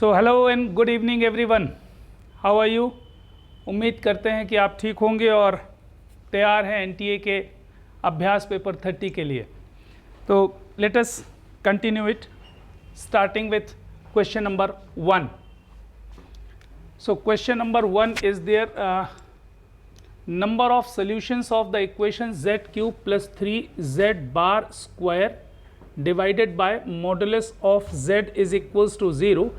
So hello and good evening everyone, how are you. उम्मीद करते हैं कि आप ठीक होंगे और तैयार हैं एनटीए के अभ्यास पेपर 30 के लिए। तो let us continue it, starting with question number 1. So question number 1 is there number of solutions of the equation z cube plus 3z bar square divided by modulus of z is equals to 0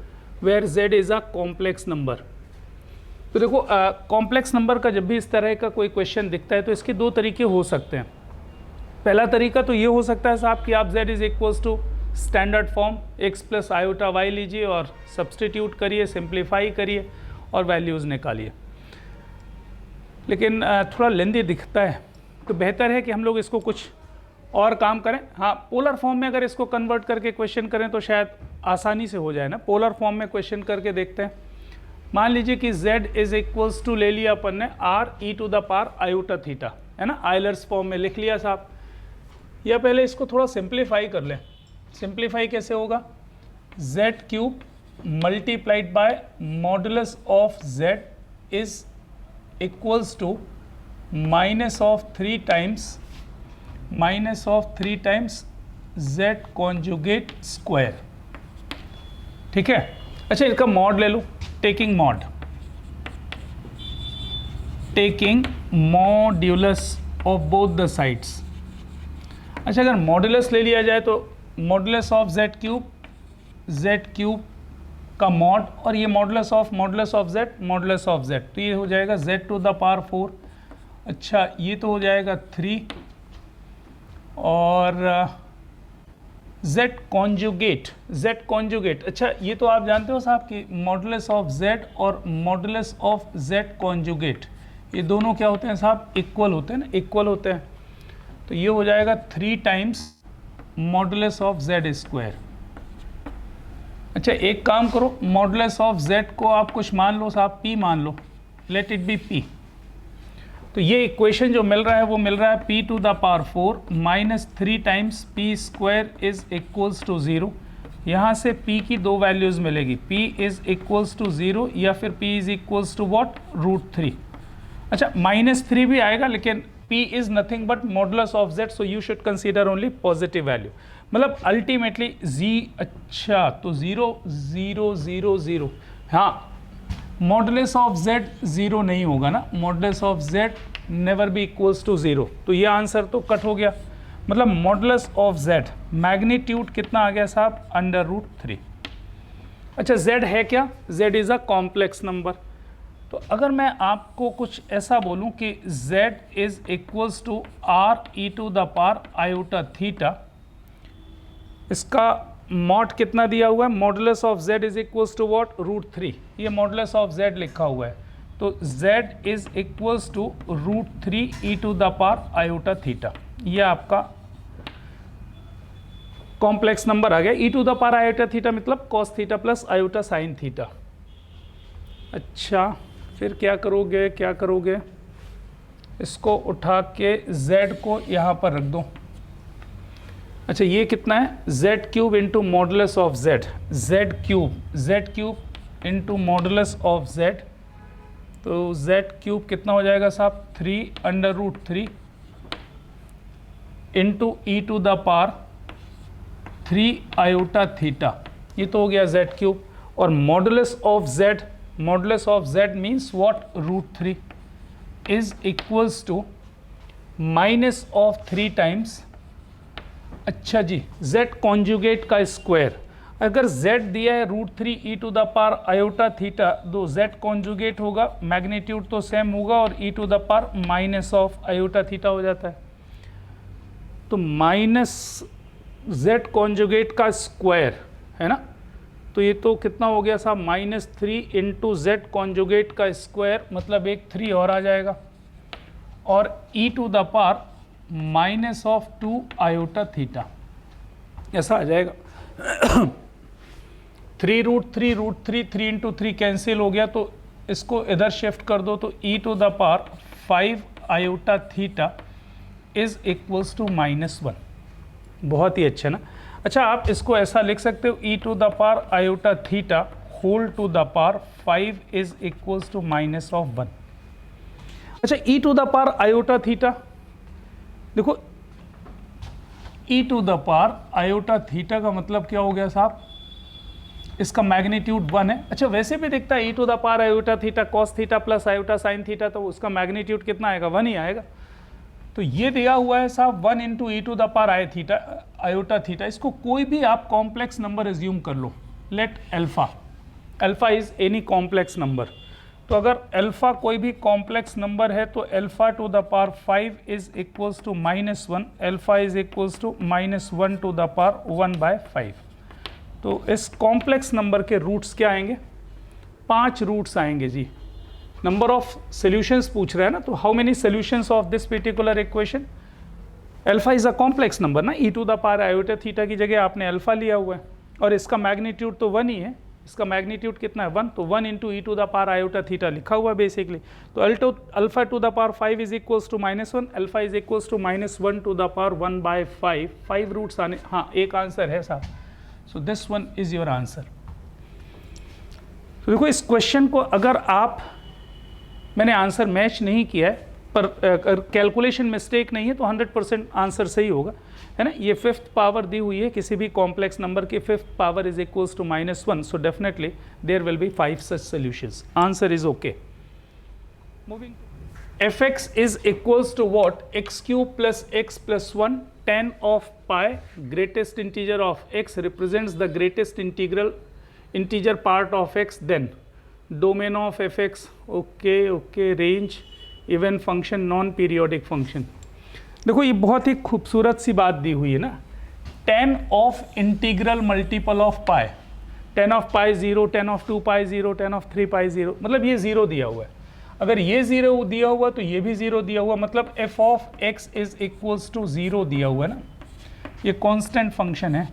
where z is a complex number. तो देखो complex number का जब भी इस तरह का कोई question दिखता है तो इसके दो तरीके हो सकते हैं. पहला तरीका तो ये हो सकता है साहब कि आप z is equals to standard form x plus iota y लीजिए और सब्सटीट्यूट करिए, सिंप्लीफाई करिए और वैल्यूज़ निकालिए. लेकिन थोड़ा लेंदी दिखता है तो बेहतर है कि हम लोग इसको कुछ और काम करें. हाँ, पोलर फॉर्म में अगर इसको कन्वर्ट करके क्वेश्चन करें तो शायद आसानी से हो जाए ना. पोलर फॉर्म में क्वेश्चन करके देखते हैं. मान लीजिए कि z इज इक्वल्स टू ले लिया अपन ने R E to the power iota theta, है ना. आयलर्स फॉर्म में लिख लिया साहब. या पहले इसको थोड़ा सिंप्लीफाई कर लें. सिंप्लीफाई कैसे होगा? z cube multiplied by modulus of z is equals to minus of 3 times z conjugate square. ठीक है. अच्छा, इसका मॉड ले लो. Taking modulus of both the sides. अच्छा, अगर मॉडुलस ले लिया जाए तो मॉडुलस ऑफ z क्यूब का मॉड और ये मॉडुलस ऑफ z, तो ये हो जाएगा z टू द पावर 4. अच्छा, ये तो हो जाएगा 3 और z कॉन्जुगेट. अच्छा, ये तो आप जानते हो साहब कि मॉडुलस ऑफ z और मॉडुलस ऑफ z कॉन्जुगेट ये दोनों क्या होते हैं साहब? इक्वल होते हैं ना, इक्वल होते हैं. तो ये हो जाएगा 3 times modulus of z square. अच्छा, एक काम करो, मॉडुलस ऑफ z को आप कुछ मान लो साहब, p मान लो, लेट इट बी p. तो ये इक्वेशन जो मिल रहा है वो मिल रहा है p to the power 4 minus 3 times p square is equals to 0. यहाँ से p की दो वैल्यूज़ मिलेगी, p इज इक्वल्स टू 0 या फिर p is equals to what? √3. अच्छा, -3 भी आएगा लेकिन p is nothing but modulus of z, so you should consider only positive value. मतलब अल्टीमेटली अच्छा, तो 0 0 0 0. हाँ, मॉडुलस ऑफ z 0 नहीं होगा ना. Modulus of z never be equals to 0. तो ये आंसर तो कट हो गया. मतलब मॉडुलस ऑफ z मैग्नीट्यूड कितना आ गया साहब? √3. अच्छा, z है क्या? z is a complex number. तो अगर मैं आपको कुछ ऐसा बोलूं कि z is equals to r e to the power iota theta, इसका मॉड कितना दिया हुआ है? Modulus of z is equals to what? √3. ये मॉडुलस ऑफ z लिखा हुआ है. तो z is equals to √3 e to the power iota theta. ये आपका कॉम्प्लेक्स नंबर आ गया. e to the power iota theta मतलब cos theta plus iota sine theta. अच्छा, फिर क्या करोगे? इसको उठा के z को यहाँ पर रख दो. अच्छा, ये कितना है? z cube into modulus of z cube into modulus of z. तो z क्यूब कितना हो जाएगा साहब? 3√3 into E to the power 3 iota theta. ये तो हो गया z क्यूब. और modulus of z means what? √3 is equals to minus of 3 times. अच्छा जी, z कॉन्जुगेट का स्क्वायर. अगर z दिया है √3 e to the power iota theta, तो z कॉन्जुगेट होगा, मैग्नीट्यूड तो सेम होगा और e to the power minus of iota theta हो जाता है. तो माइनस z कॉन्जुगेट का स्क्वायर है ना. तो ये तो कितना हो गया साहब? -3 इंटू z कॉन्जुगेट का स्क्वायर, मतलब एक 3 और आ जाएगा. और e to the power minus of 2 iota theta, ऐसा आ जाएगा. 3 इंटू 3 कैंसिल हो गया, तो इसको इधर शिफ्ट कर दो तो e to the power 5 iota theta is equals to -1. बहुत ही अच्छा ना. अच्छा, आप इसको ऐसा लिख सकते हो e to the power iota theta whole to the power 5 is equals to minus of 1। अच्छा, E to the power iota theta, देखो E to the power iota theta का मतलब क्या हो गया साहब, इसका मैग्नीट्यूड 1 है। अच्छा, वैसे भी दिखता है E to the power iota theta cos theta plus iota sine theta, तो उसका मैग्नीट्यूड कितना आएगा, 1 ही आएगा। तो ये दिया हुआ है साहब 1 into E to the power iota theta. इसको कोई भी आप कॉम्प्लेक्स नंबर एज्यूम कर लो, let alpha, alpha is any complex number. तो अगर अल्फा कोई भी कॉम्प्लेक्स नंबर है तो alpha to the power 5 is equals to -1, alpha is equals to -1 to the power 1/5। तो इस कॉम्प्लेक्स नंबर के रूट्स क्या आएंगे, 5 रूट्स आएंगे जी। नंबर ऑफ सॉल्यूशंस पूछ रहा है ना, तो how many solutions of this particular equation, alpha is a complex number ना, e to the power iota theta की जगह आपने अल्फा लिया हुआ है और इसका मैग्नीट्यूड तो 1 ही है, इसका मैग्नीट्यूड कितना है 1, तो 1 into E to the power iota theta लिखा हुआ है बेसिकली। तो alpha to the power 5 is equals to -1, alpha is equals to -1 to the power 1/5, 5 roots आने, हाँ एक आंसर है साहब। So this one is your answer. तो देखो इस क्वेश्चन को अगर आप, मैंने आंसर मैच नहीं किया है पर कैलकुलेशन मिस्टेक नहीं है तो 100% आंसर सही होगा, है ना। ये 5th पावर दी हुई है किसी भी कॉम्प्लेक्स नंबर की, 5th power is equals to -1, so definitely there will be 5 such solutions, answer is okay. Moving fx is equals to what, x cube plus x plus 1 tan of pi, greatest integer of x represents the greatest integer part of x, then domain of fx, okay, range, even function, non periodic function। देखो ये बहुत ही खूबसूरत सी बात दी हुई है ना, tan of integral multiple of pi, tan of pi 0, tan of 2 pi 0, tan of 3 pi 0, मतलब ये 0 दिया हुआ है। अगर ये 0 दिया हुआ तो ये भी 0 दिया हुआ, मतलब f of x is equals to 0 दिया हुआ है ना। ये कांस्टेंट फंक्शन है।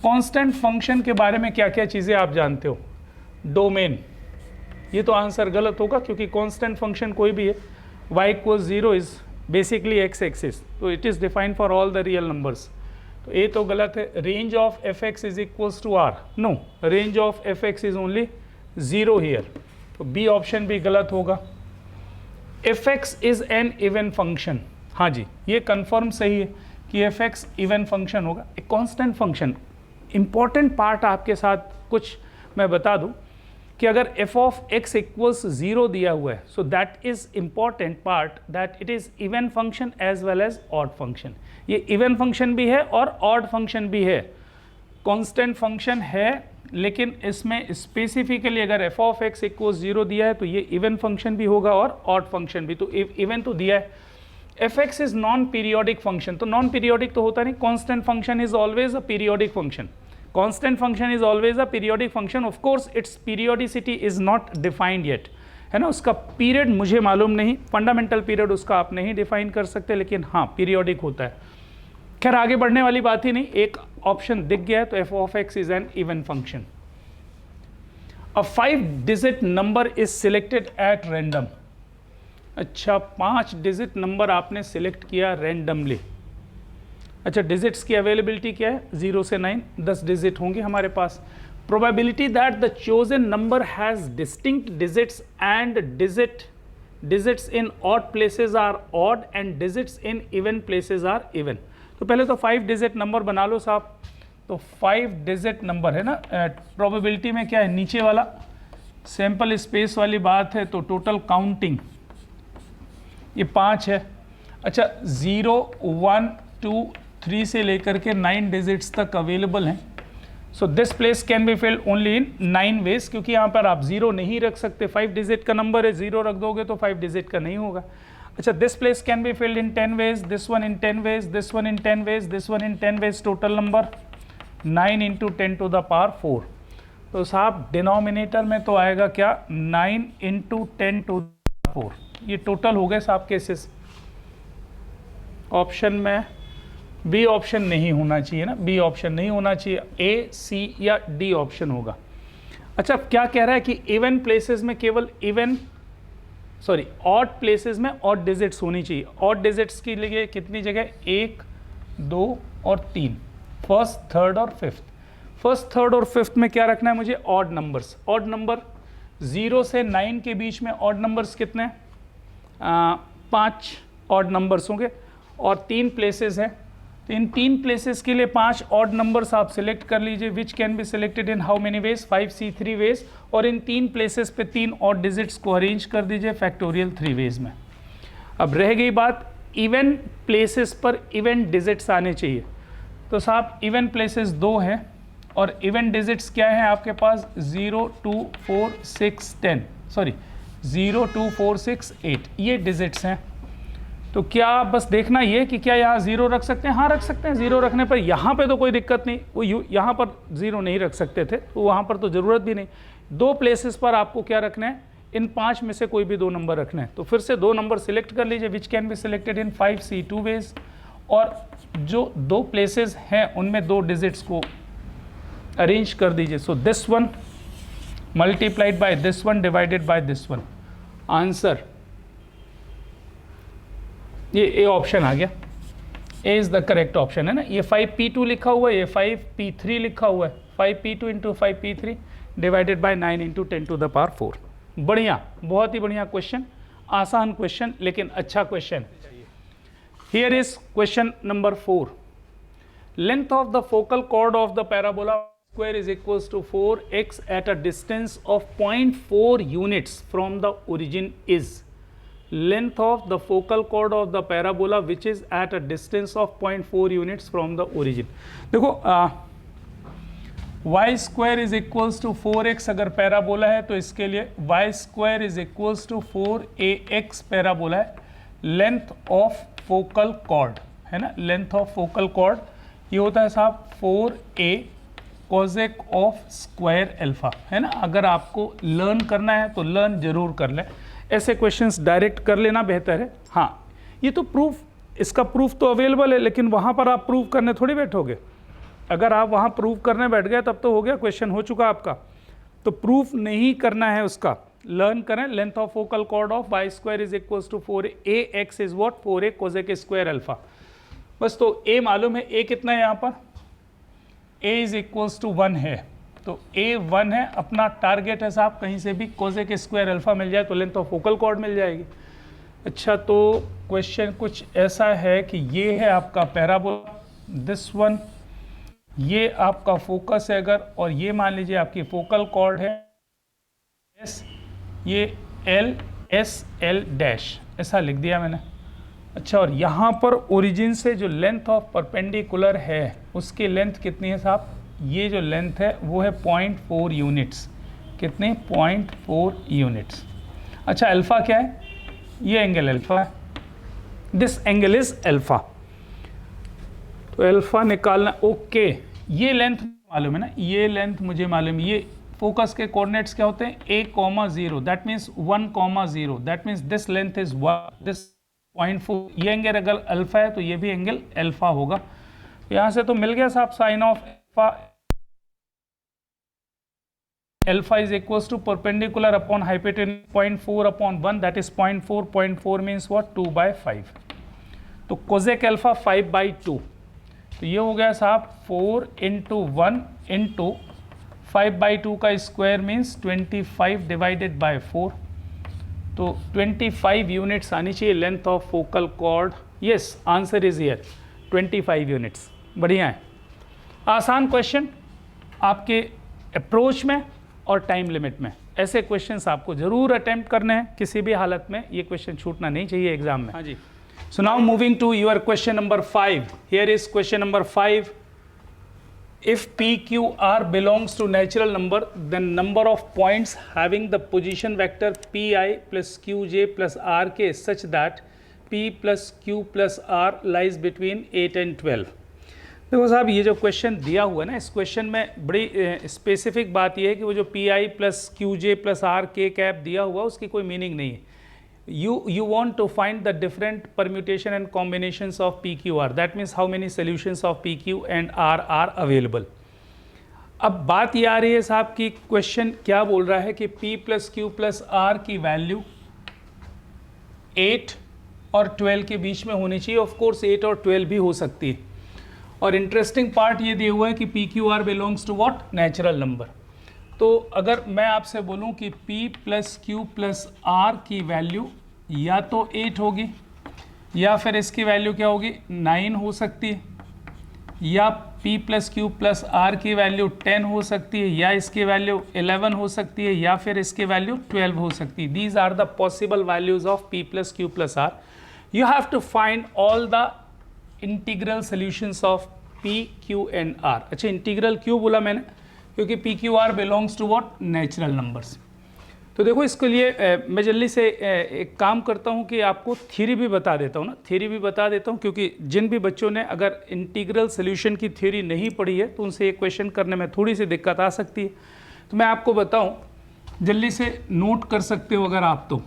कांस्टेंट फंक्शन के बारे में क्या क्या चीज़ें आप जानते हो, डोमेन, ये तो आंसर गलत होगा क्योंकि कांस्टेंट फंक्शन कोई भी है, y equals 0 is basically x axis, तो it is defined for all the real numbers, तो ये तो गलत है। Range of fx is equals to r, no, range of fx is only 0 here, तो बी ऑप्शन भी गलत होगा। fx is an even function, हाँ जी ये कंफर्म सही है कि fx इवन फंक्शन होगा, एक कांस्टेंट फंक्शन। इंपॉर्टेंट पार्ट आपके साथ कुछ मैं बता दूं कि अगर f ऑफ x इक्वल्स 0 दिया हुआ है, so that is important part that it is even function as well as odd function. ये इवन फंक्शन भी है और ऑड फंक्शन भी है, कांस्टेंट फंक्शन है, लेकिन इसमें स्पेसिफिकली अगर f ऑफ x इक्वल्स 0 दिया है तो ये इवन फंक्शन भी होगा और ऑड फंक्शन भी, तो इवन तो दिया है। fx is non periodic function, तो नॉन पीरियोडिक तो होता नहीं, constant function is always a periodic function, constant function is always a periodic function. Of course it's periodicity is not defined yet, है ना, उसका पीरियड मुझे मालूम नहीं, फंडामेंटल पीरियड उसका आप नहीं डिफाइन कर सकते, लेकिन हाँ पीरियोडिक होता है। खैर आगे बढ़ने वाली बात ही नहीं, एक ऑप्शन दिख गया है, तो f of x is an even function. A 5 digit number is selected at random. अच्छा 5 डिजिट नंबर आपने सिलेक्ट किया रैंडमली। अच्छा डिजिट्स की अवेलेबिलिटी क्या है, 0 से 9, 10 डिजिट होंगे हमारे पास। Probability that the chosen number has distinct digits and digits in odd places are odd and digits in even places are even. तो पहले तो 5 डिजिट नंबर बना लो साहब, तो 5 डिजिट नंबर है ना, प्रोबेबिलिटी में क्या है, नीचे वाला सैंपल स्पेस वाली बात है, तो टोटल काउंटिंग ये 5 है। अच्छा 0, 1, 2, 3 से लेकर के 9 डिजिट्स तक अवेलेबल हैं। So this place can be filled only in 9 ways, क्योंकि यहाँ पर आप 0 नहीं रख सकते, 5 डिजिट का नंबर है, 0 रख दोगे तो 5 डिजिट का नहीं होगा। अच्छा this place can be filled in 10 ways, this one in 10 ways, this one in 10 ways, this one in 10 ways, total number 9 into 10 to the power 4। तो साहब डिनोमिनेटर में तो आएगा क्या, 9 इंटू 10 टू द पावर 4। ये टोटल हो गए साहब केसेस। ऑप्शन में बी ऑप्शन नहीं होना चाहिए ना, बी ऑप्शन नहीं होना चाहिए, ए, सी या डी ऑप्शन होगा। अच्छा क्या कह रहा है कि इवन प्लेसेस में केवल ऑड प्लेसेस में ऑड डिजिट्स होनी चाहिए। ऑड डिजिट्स के लिए कितनी जगह, 1, 2 और 3, फर्स्ट, थर्ड और फिफ्थ। फर्स्ट, थर्ड और फिफ्थ में क्या रखना है मुझे? Odd numbers. ऑड नंबर 0 से 9 के बीच में ऑड नंबर्स कितने? 5 ऑड नंबर्स होंगे और 3 प्लेसेस हैं, तो इन 3 प्लेसेस के लिए 5 ऑड नंबर्स आप सिलेक्ट कर लीजिए, which can be selected in how many ways? 5C3 ways, और इन 3 प्लेसेस पे 3 ऑड डिजिट्स को अरेंज कर दीजिए फैक्टोरियल 3 वेज में। अब रह गई बात, इवन प्लेसेस पर इवन डिजिट्स आने चाहिए, तो साहब इवन प्लेसेस 2 हैं और इवन डिजिट्स क्या हैं आपके पास? 0, 2, 4, 6, 10, सॉरी 0, 2, 4, 6, 8, ये डिजिट्स हैं। तो क्या बस देखना ये कि क्या यहाँ 0 रख सकते हैं? हाँ रख सकते हैं। 0 रखने पर यहाँ पे तो कोई दिक्कत नहीं, वो यहाँ पर 0 नहीं रख सकते थे, तो वहाँ पर तो ज़रूरत भी नहीं। 2 प्लेसेस पर आपको क्या रखना है? इन 5 में से कोई भी 2 नंबर रखना है, तो फिर से 2 नंबर सिलेक्ट कर लीजिए, which can be selected in 5C2 ways, और जो 2 प्लेसेस हैं उनमें 2 डिजिट्स को अरेंज कर दीजिए। सो this one multiplied by this one divided by this one, answer ये ए ऑप्शन आ गया। ए इज द करेक्ट ऑप्शन है ना। ये 5P2 लिखा हुआ है, ये 5P3 लिखा हुआ है, 5P2 into 5P3 divided by 9 into 10 to the power 4। बढ़िया, बहुत ही बढ़िया क्वेश्चन, आसान क्वेश्चन लेकिन अच्छा question. Here is question number 4। Length of the focal chord of the parabola square is equals to 4x at a distance of 0.4 units from the origin is length of the focal chord of the parabola which is at a distance of 0.4 units from the origin। देखो y square is equals to 4x अगर parabola है तो इसके लिए y square is equals to 4ax parabola है। Length of focal cord है ना, length of focal cord ये होता है साहब 4a Kozak of square alpha, है ना। अगर आपको लर्न करना है तो लर्न जरूर कर लें, ऐसे क्वेश्चंस डायरेक्ट कर लेना बेहतर है। हाँ, ये तो प्रूफ, इसका प्रूफ तो अवेलेबल है, लेकिन वहाँ पर आप प्रूफ करने थोड़ी बैठोगे। अगर आप वहाँ प्रूफ करने बैठ गए तब तो हो गया, क्वेश्चन हो चुका आपका। तो प्रूफ नहीं करना है उसका, लर्न करें। Length of focal chord of y square is equals to 4ax is what? 4a cosec square alpha. बस तो a मालूम है, a कितना है यहाँ पर? a इज इक्वल्स टू 1 है, तो a 1 है। अपना टारगेट है साहब कहीं से भी कोजेक स्क्वायर अल्फा मिल जाए तो लेंथ ऑफ फोकल कॉर्ड मिल जाएगी। अच्छा, तो क्वेश्चन कुछ ऐसा है कि ये है आपका पैराबोला, दिस वन, ये आपका फोकस है अगर, और ये मान लीजिए आपकी फोकल कॉर्ड है एस, ये एल एस एल डैश, ऐसा लिख दिया मैंने। अच्छा, और यहाँ पर ओरिजिन से जो लेंथ ऑफ परपेंडिकुलर है उसकी लेंथ कितनी है साहब? ये जो लेंथ है वो है 0.4 यूनिट्स। कितने? 0.4 यूनिट्स। अच्छा, अल्फा क्या है? ये एंगल अल्फा है, दिस एंगल इज अल्फा। तो अल्फा निकालना, ओके। ये लेंथ मालूम है ना, ये लेंथ मुझे मालूम है। ये फोकस के कोऑर्डिनेट्स क्या होते हैं? a,0, that means 1,0, that means this length is 1, this 0.4। ये एंगल अगर अल्फा है तो ये भी एंगल अल्फा होगा। यहाँ से तो मिल गया साहब sine of alpha, alpha is equals to perpendicular upon hypotenuse 0.4 upon 1, that is 0.4, 0.4 means what? 2/5। तो कोजेक अल्फा 5/2, तो ये हो गया साहब 4 × 1 × 5/2 का स्क्वायर मीन्स 25 डिवाइडेड बाय 4, तो 25 यूनिट्स आनी चाहिए length of focal cord. Yes, answer is here 25 units. बढ़िया है, आसान क्वेश्चन आपके अप्रोच में और टाइम लिमिट में। ऐसे क्वेश्चंस आपको जरूर अटेम्प्ट करने हैं, किसी भी हालत में ये क्वेश्चन छूटना नहीं चाहिए एग्जाम में। हाँ जी। So now moving to your question number 5। Here is question number 5। If PQR belongs to natural number, then number of points having the position vector Pi plus Qj plus Rk is such that P plus Q plus R lies between 8 and 12। देखो साहब, ये जो question दिया हुआ है ना, इस question में बड़ी स्पेसिफिक बात ये है कि वो जो Pi plus Qj plus Rk cap दिया हुआ उसकी कोई मीनिंग नहीं है। You want to find the different permutation and combinations of PQR, that means how many solutions of PQ and R are available। अब बात ये आ रही है साहब कि क्वेश्चन क्या बोल रहा है कि P plus Q plus R की वैल्यू 8 और 12 के बीच में होनी चाहिए। ऑफ कोर्स 8 और 12 भी हो सकती है, और इंटरेस्टिंग पार्ट ये दिया हुआ है कि P q r belongs to what, natural number. तो अगर मैं आपसे बोलूं कि p plus q plus r की वैल्यू या तो 8 होगी या फिर इसकी वैल्यू क्या होगी, 9 हो सकती है, या p plus q plus r की वैल्यू 10 हो सकती है, या इसकी वैल्यू 11 हो सकती है, या फिर इसकी वैल्यू 12 हो सकती है। These are the possible values of p plus q plus r. You have to find all the integral solutions of p, q and r। अच्छा, इंटीग्रल क्यों बोला मैंने, क्योंकि p q r belongs to what, natural numbers. तो देखो इसके लिए मैं जल्दी से एक काम करता हूँ कि आपको थ्योरी भी बता देता हूँ ना, थ्योरी भी बता देता हूँ, क्योंकि जिन भी बच्चों ने अगर इंटीग्रल सोल्यूशन की थ्योरी नहीं पढ़ी है तो उनसे ये क्वेश्चन करने में थोड़ी सी दिक्कत आ सकती है। तो मैं आपको बताऊँ, जल्दी से नोट कर सकते हो अगर आप, तो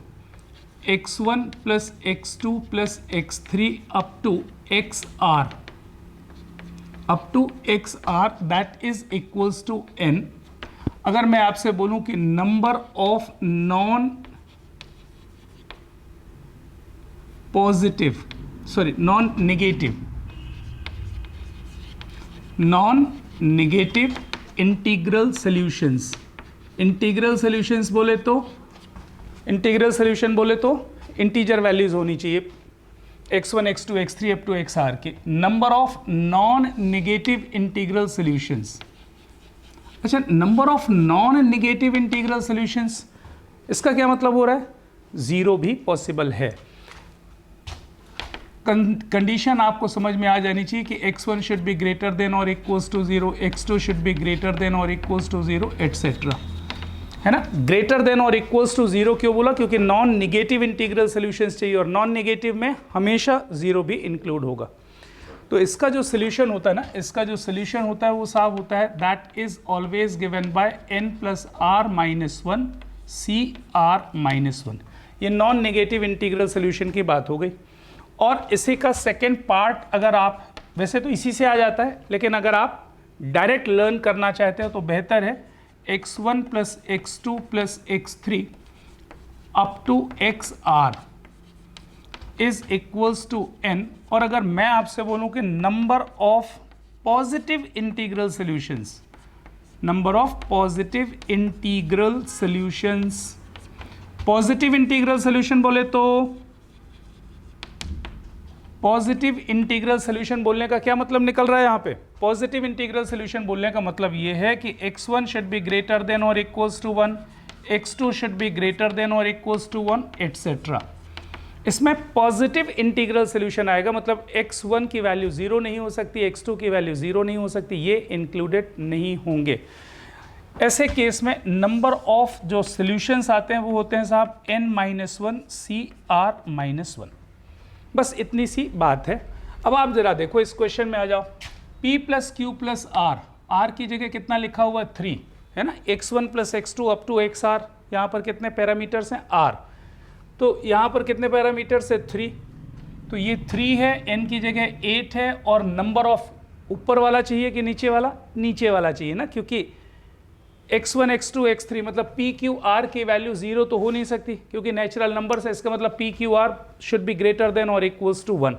x1 plus x2 plus x3 up to xr that is equals to n। अगर मैं आपसे बोलूं कि number of non negative integral solutions बोले तो इंटीजर वैल्यूज होनी चाहिए, x1 x2 x3 up to xr के। Number of non negative integral solutions. अच्छा, number of non negative integral solutions, इसका क्या मतलब हो रहा है, 0 भी पॉसिबल है। कंडीशन आपको समझ में आ जानी चाहिए कि x1 should be greater than और equals to 0, x2 should be greater than और इक्वल्स टू 0, एटसेट्रा, है ना। ग्रेटर देन और इक्वल्स टू 0 क्यों बोला, क्योंकि नॉन नेगेटिव इंटीग्रल सॉल्यूशंस चाहिए और नॉन नेगेटिव में हमेशा 0 भी इंक्लूड होगा। तो इसका जो सोल्यूशन होता है ना, इसका जो सोल्यूशन होता है वो साफ होता है, that is always given by n plus r minus 1 c r minus 1। ये नॉन नेगेटिव इंटीग्रल सोल्यूशन की बात हो गई। और इसी का सेकेंड पार्ट, अगर आप, वैसे तो इसी से आ जाता है, लेकिन अगर आप डायरेक्ट लर्न करना चाहते हो तो बेहतर है x1 plus x2 plus x3 up to xr is equals to n। और अगर मैं आपसे बोलूं कि number of positive integral solutions, positive integral solution बोले तो, पॉजिटिव इंटीग्रल सॉल्यूशन बोलने का क्या मतलब निकल रहा है यहाँ पे, पॉजिटिव इंटीग्रल सॉल्यूशन बोलने का मतलब ये है कि x1 should be greater than और equals to 1, x2 should be greater than और इक्वल्स टू 1, एटसेट्रा। इसमें पॉजिटिव इंटीग्रल सॉल्यूशन आएगा, मतलब x1 की वैल्यू 0 नहीं हो सकती, x2 की वैल्यू 0 नहीं हो सकती, ये इंक्लूडेड नहीं होंगे। ऐसे केस में नंबर ऑफ जो सॉल्यूशंस आते हैं वो होते हैं साहब n-1 CR-1। बस इतनी सी बात है। अब आप जरा देखो इस क्वेश्चन में आ जाओ, p plus q plus r की जगह कितना लिखा हुआ है, 3 है ना, x1 plus x2 up to xr। यहाँ पर कितने पैरामीटर्स हैं, r, तो यहाँ पर कितने पैरामीटर्स है, 3, तो ये 3 है, n की जगह 8 है, और नंबर ऑफ ऊपर वाला चाहिए कि नीचे वाला, नीचे वाला चाहिए ना, क्योंकि x1 x2 x3 मतलब p q r की वैल्यू 0 तो हो नहीं सकती क्योंकि नेचुरल नंबर है, इसका मतलब p q r should be greater than और इक्वल्स टू 1।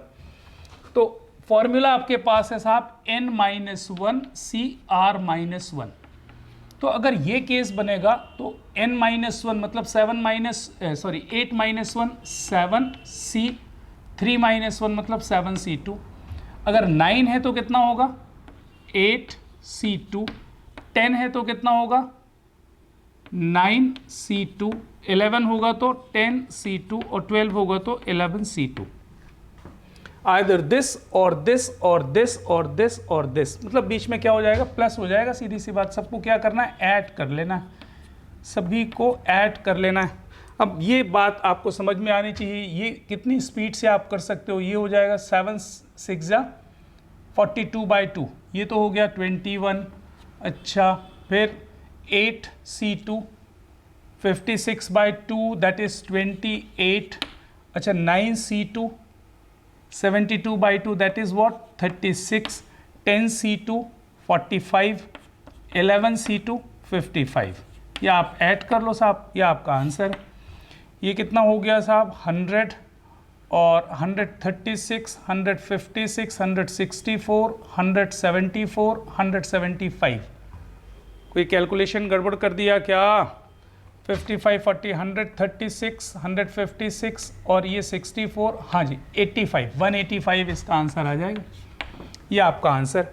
तो फॉर्मूला आपके पास है साहब n-1 CR-1। तो अगर ये केस बनेगा तो n-1 मतलब 8-1 7c, 3-1 मतलब 7c2। अगर 9 है तो कितना होगा, 8c2, 10 है तो कितना होगा, 9c2, 11 होगा तो 10c2 और 12 होगा तो 11c2। आइदर दिस और दिस और दिस और दिस और दिस, मतलब बीच में क्या हो जाएगा, प्लस हो जाएगा, सीधी सी बात। सबको क्या करना है, ऐड कर लेना है, सभी को ऐड कर लेना है। अब ये बात आपको समझ में आनी चाहिए, ये कितनी स्पीड से आप कर सकते हो। ये हो जाएगा 7-6 42/2, ये तो हो गया 21। अच्छा, फिर 8c2 56/2 दैट इज 28। अच्छा, 9c2 72/2 that is what, 36। 10c2 45, 11c2 55। या आप ऐड कर लो साहब, यह आपका आंसर है। ये कितना हो गया साहब, 100 और 136, 156, 164, 174, 175। कोई कैलकुलेशन गड़बड़ कर दिया क्या? 55, 40, 136, 156 और ये 64, हाँ जी 85, 185 इसका आंसर आ जाएगा। ये आपका आंसर।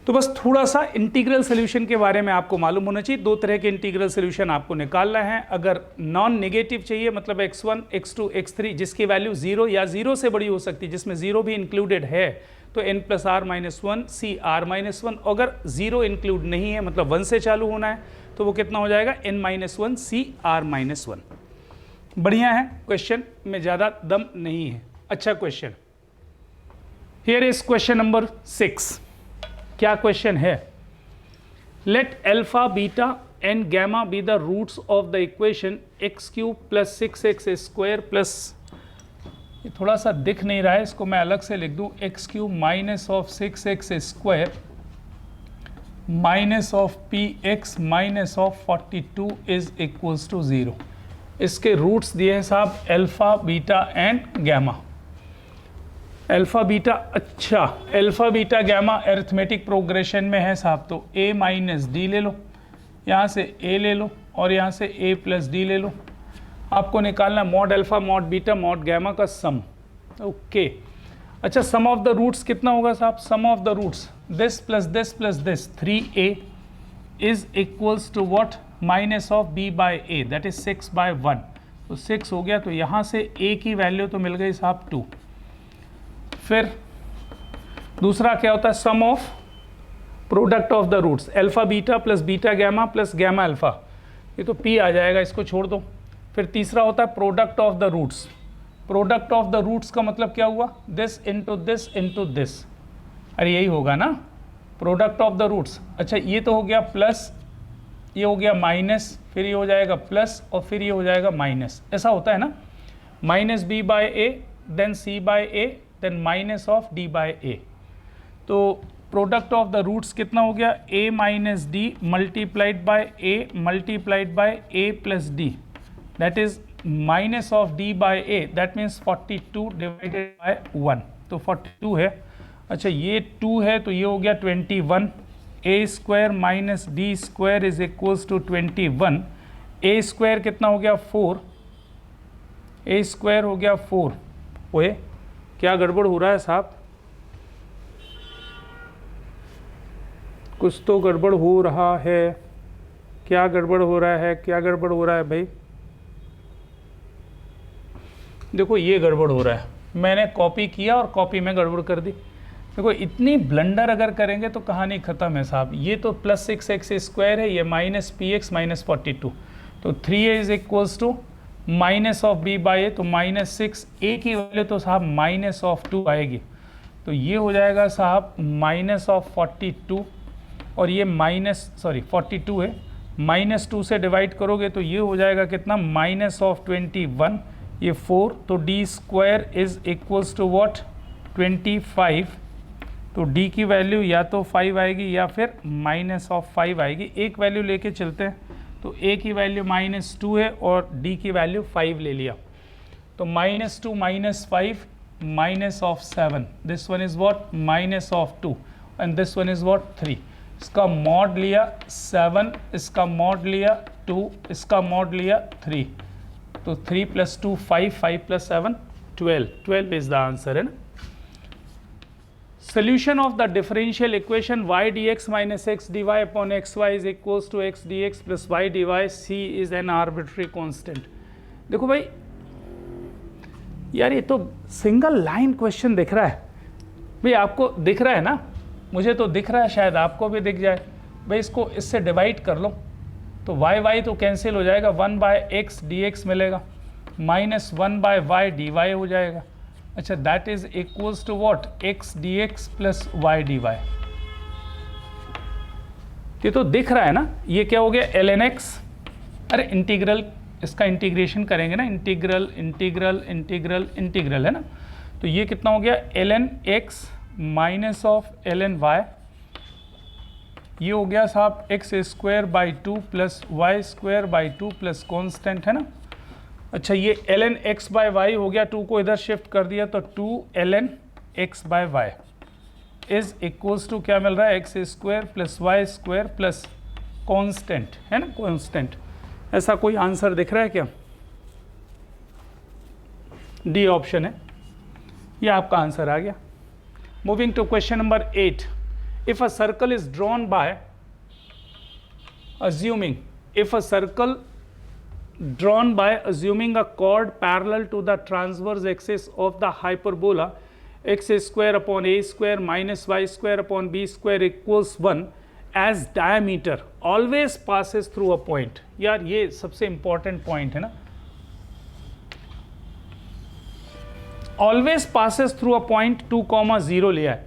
तो बस थोड़ा सा इंटीग्रल सॉल्यूशन के बारे में आपको मालूम होना चाहिए। दो तरह के इंटीग्रल सॉल्यूशन आपको निकालना है। अगर नॉन नेगेटिव चाहिए, मतलब x1, x2, x3 जिसकी वैल्यू 0 या 0 से बड़ी हो सकती है, जिसमें 0 भी इंक्लूडेड है, तो n + r-1 cr-1। अगर 0 इंक्लूड नहीं है, मतलब 1 से चालू होना है, तो वो कितना हो जाएगा? n-1 cr-1। बढ़िया है, क्वेश्चन में ज़्यादा दम नहीं है। अच्छा question. Here is question number 6। क्या क्वेश्चन है? Let alpha, beta and gamma be the roots of the equation x³ + 6x² plus, ये थोड़ा सा दिख नहीं रहा है, इसको मैं अलग से लिख दूं, x³ - 6x² minus of px minus of 42 is equals to 0। इसके रूट्स दिए हैं साहब alpha, beta and gamma. Alpha beta, अच्छा alpha beta gamma arithmetic progression में है साहब, तो a - d ले लो, यहाँ से a ले लो और यहाँ से a + d ले लो। आपको निकालना mod alpha, mod beta, mod gamma का सम। ओके, अच्छा सम ऑफ द रूट्स कितना होगा साहब? Sum of the roots this plus this plus this 3a is equals to what? Minus of b/a, that is 6/1। तो 6 हो गया, तो यहाँ से a की वैल्यू तो मिल गई साहब 2। फिर दूसरा क्या होता है? Sum of product of the roots alpha beta plus beta gamma plus gamma alpha, ये तो p आ जाएगा, इसको छोड़ दो। फिर तीसरा होता है product of the roots. Product of the roots का मतलब क्या हुआ? This into this into this, अरे यही होगा ना प्रोडक्ट ऑफ द रूट्स। अच्छा ये तो हो गया प्लस, ये हो गया माइनस, फिर ये हो जाएगा प्लस और फिर ये हो जाएगा माइनस, ऐसा होता है ना। -b/a then c/a then minus of d/a। तो प्रोडक्ट ऑफ द रूट्स कितना हो गया? a - d multiplied bye a multiplied by a + d, that is minus of d/a, that means 42 divided by 1, तो 42 है। अच्छा ये 2 है, तो ये हो गया 21। a² - d² is equals to 21। a² कितना हो गया? 4। a² हो गया 4। ओए क्या गड़बड़ हो रहा है साहब? कुछ तो गड़बड़ हो रहा है। क्या गड़बड़ हो रहा है? क्या गड़बड़ हो रहा है भाई? देखो ये गड़बड़ हो रहा है, मैंने कॉपी किया और कॉपी में गड़बड़ कर दी। देखो इतनी ब्लंडर अगर करेंगे तो कहानी ख़त्म है साहब। ये तो +6x² है, ये -px - 42, तो 3a is equals to minus of b/a, तो -6। a की वैल्यू तो साहब -2 आएगी, तो ये हो जाएगा साहब -42, और ये 42 है, -2 से डिवाइड करोगे तो ये हो जाएगा कितना? -21, ये 4, तो d² is equals to what? 25। तो d की वैल्यू या तो 5 आएगी या फिर -5 आएगी। एक वैल्यू लेके चलते हैं, तो a की वैल्यू -2 है और d की वैल्यू 5 ले लिया, तो -2 - 5 -7, this one is what? -2 and this one is what? 3। इसका मॉड लिया 7, इसका मॉड लिया 2, इसका मॉड लिया 3, तो 3 + 2 5, 5 + 7 12, 12 इज द आंसर है ना। Solution of the differential equation y dx - x dy upon xy is equals to x dx plus y dy, c is an arbitrary constant। देखो भाई यार ये तो सिंगल लाइन क्वेश्चन दिख रहा है भाई, आपको दिख रहा है ना? मुझे तो दिख रहा है, शायद आपको भी दिख जाए भाई। इसको इससे डिवाइड कर लो तो y तो कैंसिल हो जाएगा, 1/x dx मिलेगा, -1/y dy हो जाएगा। अच्छा that is equals to what? x dx plus y dy। ये तो दिख रहा है ना। ये क्या हो गया? ln x, अरे इंटीग्रल, इसका इंटीग्रेशन करेंगे ना, इंटीग्रल इंटीग्रल इंटीग्रल इंटीग्रल है ना। तो ये कितना हो गया? ln x minus of ln y, ये हो गया साहब x² / 2 plus y² / 2 plus constant है ना। अच्छा ये ln x बाय वाई हो गया, 2 को इधर शिफ्ट कर दिया तो 2 ln x by y is equals to क्या मिल रहा है, x square plus y square plus constant, है ना, कांस्टेंट। ऐसा कोई आंसर दिख रहा है क्या? डी ऑप्शन है, ये आपका आंसर आ गया। Moving to question number 8, if a circle is drawn by assuming, if a circle drawn by assuming a chord parallel to the transverse axis of the hyperbola x square upon a square minus y square upon b square equals 1 as diameter always passes through a point। यार ये सबसे important point है ना, always passes through a point 2,0 लिया है,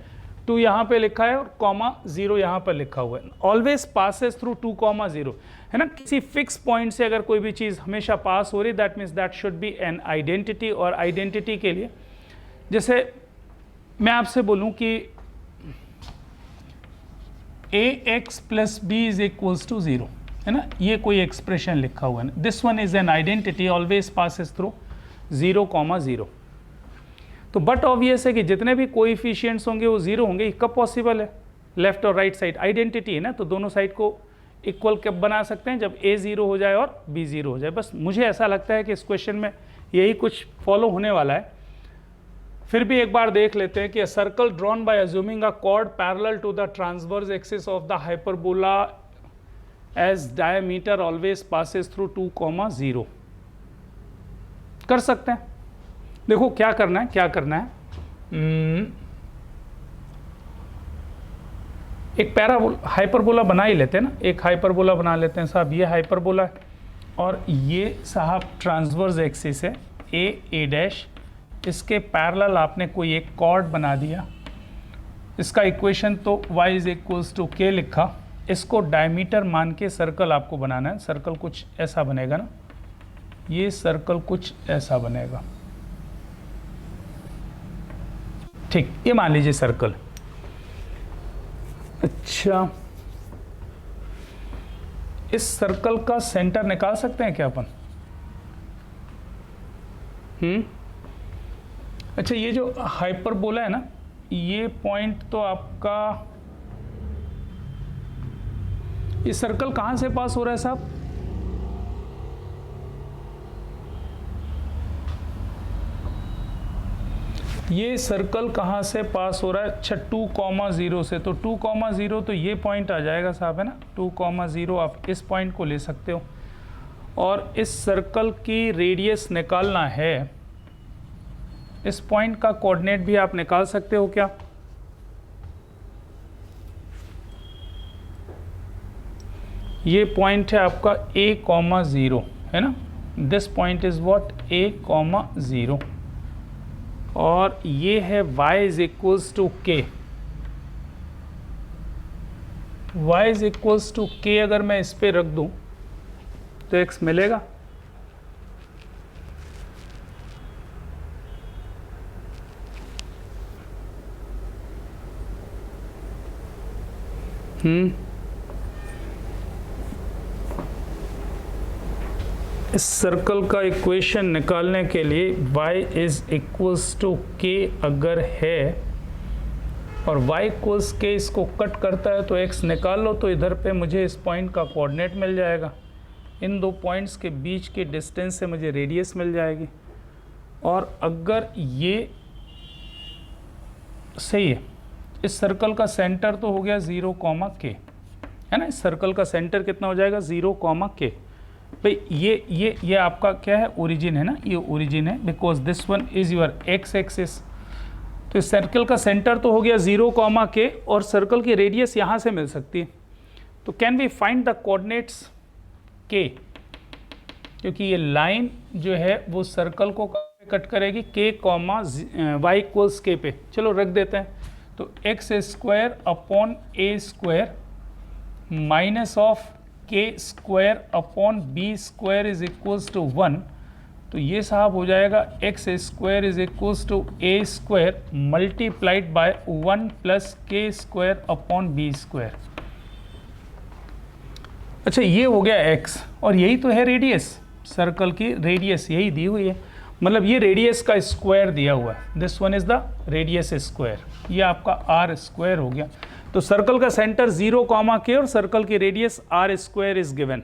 2 यहाँ पे लिखा है और कॉमा 0 यहाँ पर लिखा हुआ है। ऑलवेज पासेस थ्रू 2,0 है ना, किसी फिक्स पॉइंट से अगर कोई भी चीज़ हमेशा पास हो रही, that means that should be an identity. और आइडेंटिटी के लिए जैसे मैं आपसे बोलूँ कि ax plus b is equals to 0, है ना, ये कोई एक्सप्रेशन लिखा हुआ है, this one is an identity always passes through 0,0। तो बट ऑब्वियस है कि जितने भी कोएफिशिएंट्स होंगे वो 0 होंगे। ये कब पॉसिबल है? लेफ्ट और राइट साइड आइडेंटिटी है ना, तो दोनों साइड को इक्वल कब बना सकते हैं? जब a 0 हो जाए और b 0 हो जाए। बस मुझे ऐसा लगता है कि इस क्वेश्चन में यही कुछ फॉलो होने वाला है। फिर भी एक बार देख लेते हैं कि circle drawn by assuming a chord parallel to the transverse axis of the hyperbola as diameter always passes through 2,0 कर सकते हैं। देखो क्या करना है, क्या करना है, एक हाइपरबोला बना ही लेते हैं ना, एक हाइपरबोला बना लेते हैं साहब। ये हाइपरबोला है और ये साहब ट्रांसवर्स एक्सिस है ए डैश, इसके पैरेलल आपने कोई एक कॉर्ड बना दिया। इसका इक्वेशन तो y is equals to k लिखा, इसको डायमीटर मान के सर्कल आपको बनाना है। सर्कल कुछ ऐसा बनेगा ना, ये सर्कल कुछ ऐसा बनेगा, ठीक, ये मान लीजिए सर्कल। अच्छा, इस सर्कल का सेंटर निकाल सकते हैं क्या अपन? अच्छा, ये जो हाइपरबोला है ना, ये पॉइंट तो आपका, ये सर्कल कहां से पास हो रहा है साहब? ये सर्कल कहाँ से पास हो रहा है? अच्छा 2,0 से, तो 2,0 तो ये पॉइंट आ जाएगा साहब, है ना, 2,0 आप इस पॉइंट को ले सकते हो। और इस सर्कल की रेडियस निकालना है, इस पॉइंट का कोऑर्डिनेट भी आप निकाल सकते हो क्या? ये पॉइंट है आपका a,0, है ना, this point is what, a,0, और ये है y is equals to k। y is equals to k अगर मैं इस पे रख दूं तो x मिलेगा। इस सर्कल का इक्वेशन निकालने के लिए y is equals to k अगर है और y इक्वल्स k इसको कट करता है तो x निकाल लो, तो इधर पे मुझे इस पॉइंट का कोऑर्डिनेट मिल जाएगा। इन दो पॉइंट्स के बीच के डिस्टेंस से मुझे रेडियस मिल जाएगी। और अगर ये सही है, इस सर्कल का सेंटर तो हो गया 0, k, है ना, इस सर्कल का सेंटर कितना हो जाएगा 0, k। भाई ये आपका क्या है, ओरिजिन है ना, ये ओरिजिन है, because this one is your x axis. तो इस सर्कल का सेंटर तो हो गया 0, k और सर्कल की रेडियस यहाँ से मिल सकती है। तो can we find the coordinates k, क्योंकि ये लाइन जो है वो सर्कल को कट करेगी k, y इक्वल्स k पे। चलो रख देते हैं, तो x square upon a square minus of k square upon b square is equals to 1। तो ये साहब हो जाएगा x square is equals to a square multiplied by 1 plus k square upon b square. अच्छा, ये हो गया x और यही तो है रेडियस, सर्कल की रेडियस यही दी हुई है, मतलब ये रेडियस का स्क्वायर दिया हुआ है, this one is the radius square, ये आपका आर स्क्वायर हो गया। तो सर्कल का सेंटर 0, K और सर्कल की radius r square is given.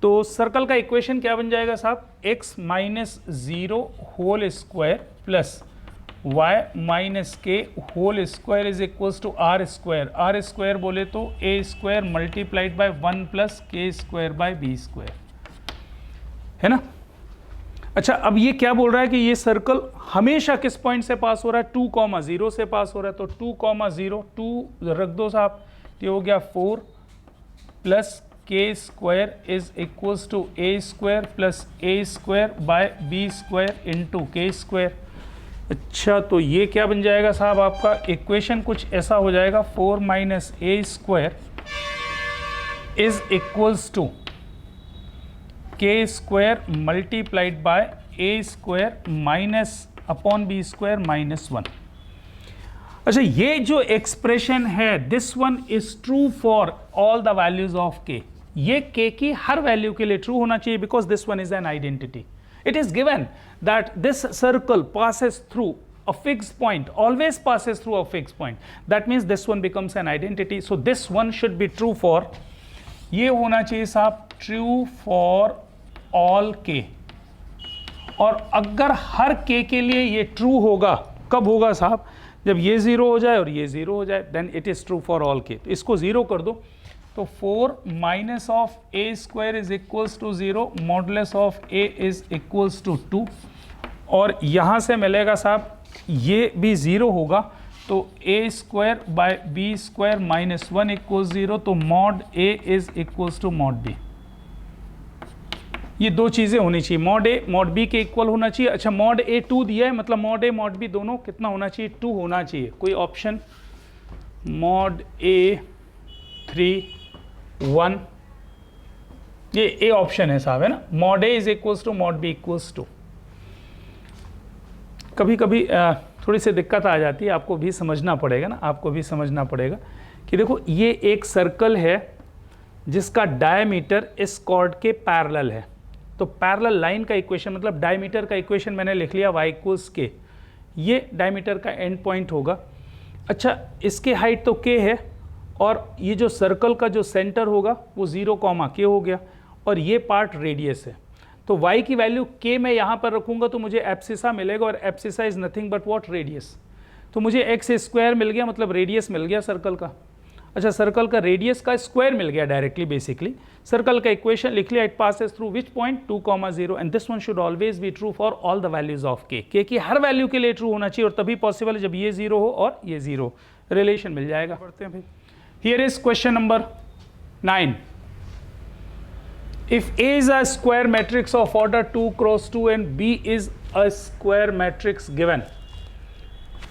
तो सर्कल का इक्वेशन क्या बन जाएगा साहब, x minus 0 whole square plus y minus k whole square is equals to r square. R square बोले तो a square multiplied by 1 plus k square by b square, है ना। अच्छा, अब ये क्या बोल रहा है कि ये सर्कल हमेशा किस पॉइंट से पास हो रहा है, 2, 0 से पास हो रहा है। तो 2, 0 2 रख दो साहब, ये हो गया 4 plus k square is equals to a square plus a square by b square into k square. अच्छा, तो ये क्या बन जाएगा साहब, आपका इक्वेशन कुछ ऐसा हो जाएगा, 4 minus a square is equals to k square multiplied by a square minus upon b square minus 1। अच्छा, ये जो एक्सप्रेशन है this one is true for all the values of k. ये के की हर वैल्यू के लिए ट्रू होना चाहिए, because this one is an identity. It is given that this circle passes through a fixed point, always passes through a fixed point. That means this one becomes an identity. So this one should be true for, ये होना चाहिए साहब true for all k। और अगर हर k के लिए ये true होगा, कब होगा साहब, जब ये 0 हो जाए और ये 0 हो जाए, then it is true for all k। तो इसको 0 कर दो, तो 4 minus of a square is equals to 0, modulus of a is equals to 2, और यहाँ से मिलेगा साहब ये भी 0 होगा, तो a square by b square minus 1 equals 0, तो mod a is equals to mod b. ये दो चीज़ें होनी चाहिए, मॉड ए मॉड बी के इक्वल होना चाहिए। अच्छा, मॉड ए 2 दिया है, मतलब मॉड ए मॉड बी दोनों कितना होना चाहिए, 2 होना चाहिए। कोई ऑप्शन, मॉड ए 3 1, ये ए ऑप्शन है साहब, है ना। Mod a is equals to mod b equals to. कभी कभी थोड़ी सी दिक्कत आ जाती है, आपको भी समझना पड़ेगा ना, आपको भी समझना पड़ेगा कि देखो ये एक सर्कल है जिसका डायमीटर इस कॉर्ड के पैरेलल है। तो पैरेलल लाइन का इक्वेशन, मतलब डायमीटर का इक्वेशन मैंने लिख लिया y इक्वल्स के, ये डायमीटर का एंड पॉइंट होगा। अच्छा, इसके हाइट तो k है, और ये जो सर्कल का जो सेंटर होगा वो 0, K हो गया, और ये पार्ट रेडियस है। तो y की वैल्यू k मैं यहाँ पर रखूँगा तो मुझे एब्सिसा मिलेगा, और abscissa is nothing but what, radius. तो मुझे x स्क्वायर मिल गया, मतलब रेडियस मिल गया सर्कल का। अच्छा, सर्कल का रेडियस का स्क्वायर मिल गया डायरेक्टली, बेसिकली सर्कल का इक्वेशन लिख लिया, it passes through which point, 2, 0, and this one should always be true for all the values of k की हर वैल्यू के लिए ट्रू होना चाहिए, और तभी पॉसिबल है जब ये 0 हो और ये 0, रिलेशन मिल जाएगा। पढ़ते हैं भाई। Here is question number 9. If A is a square matrix of order 2 cross 2 and B is a square matrix given,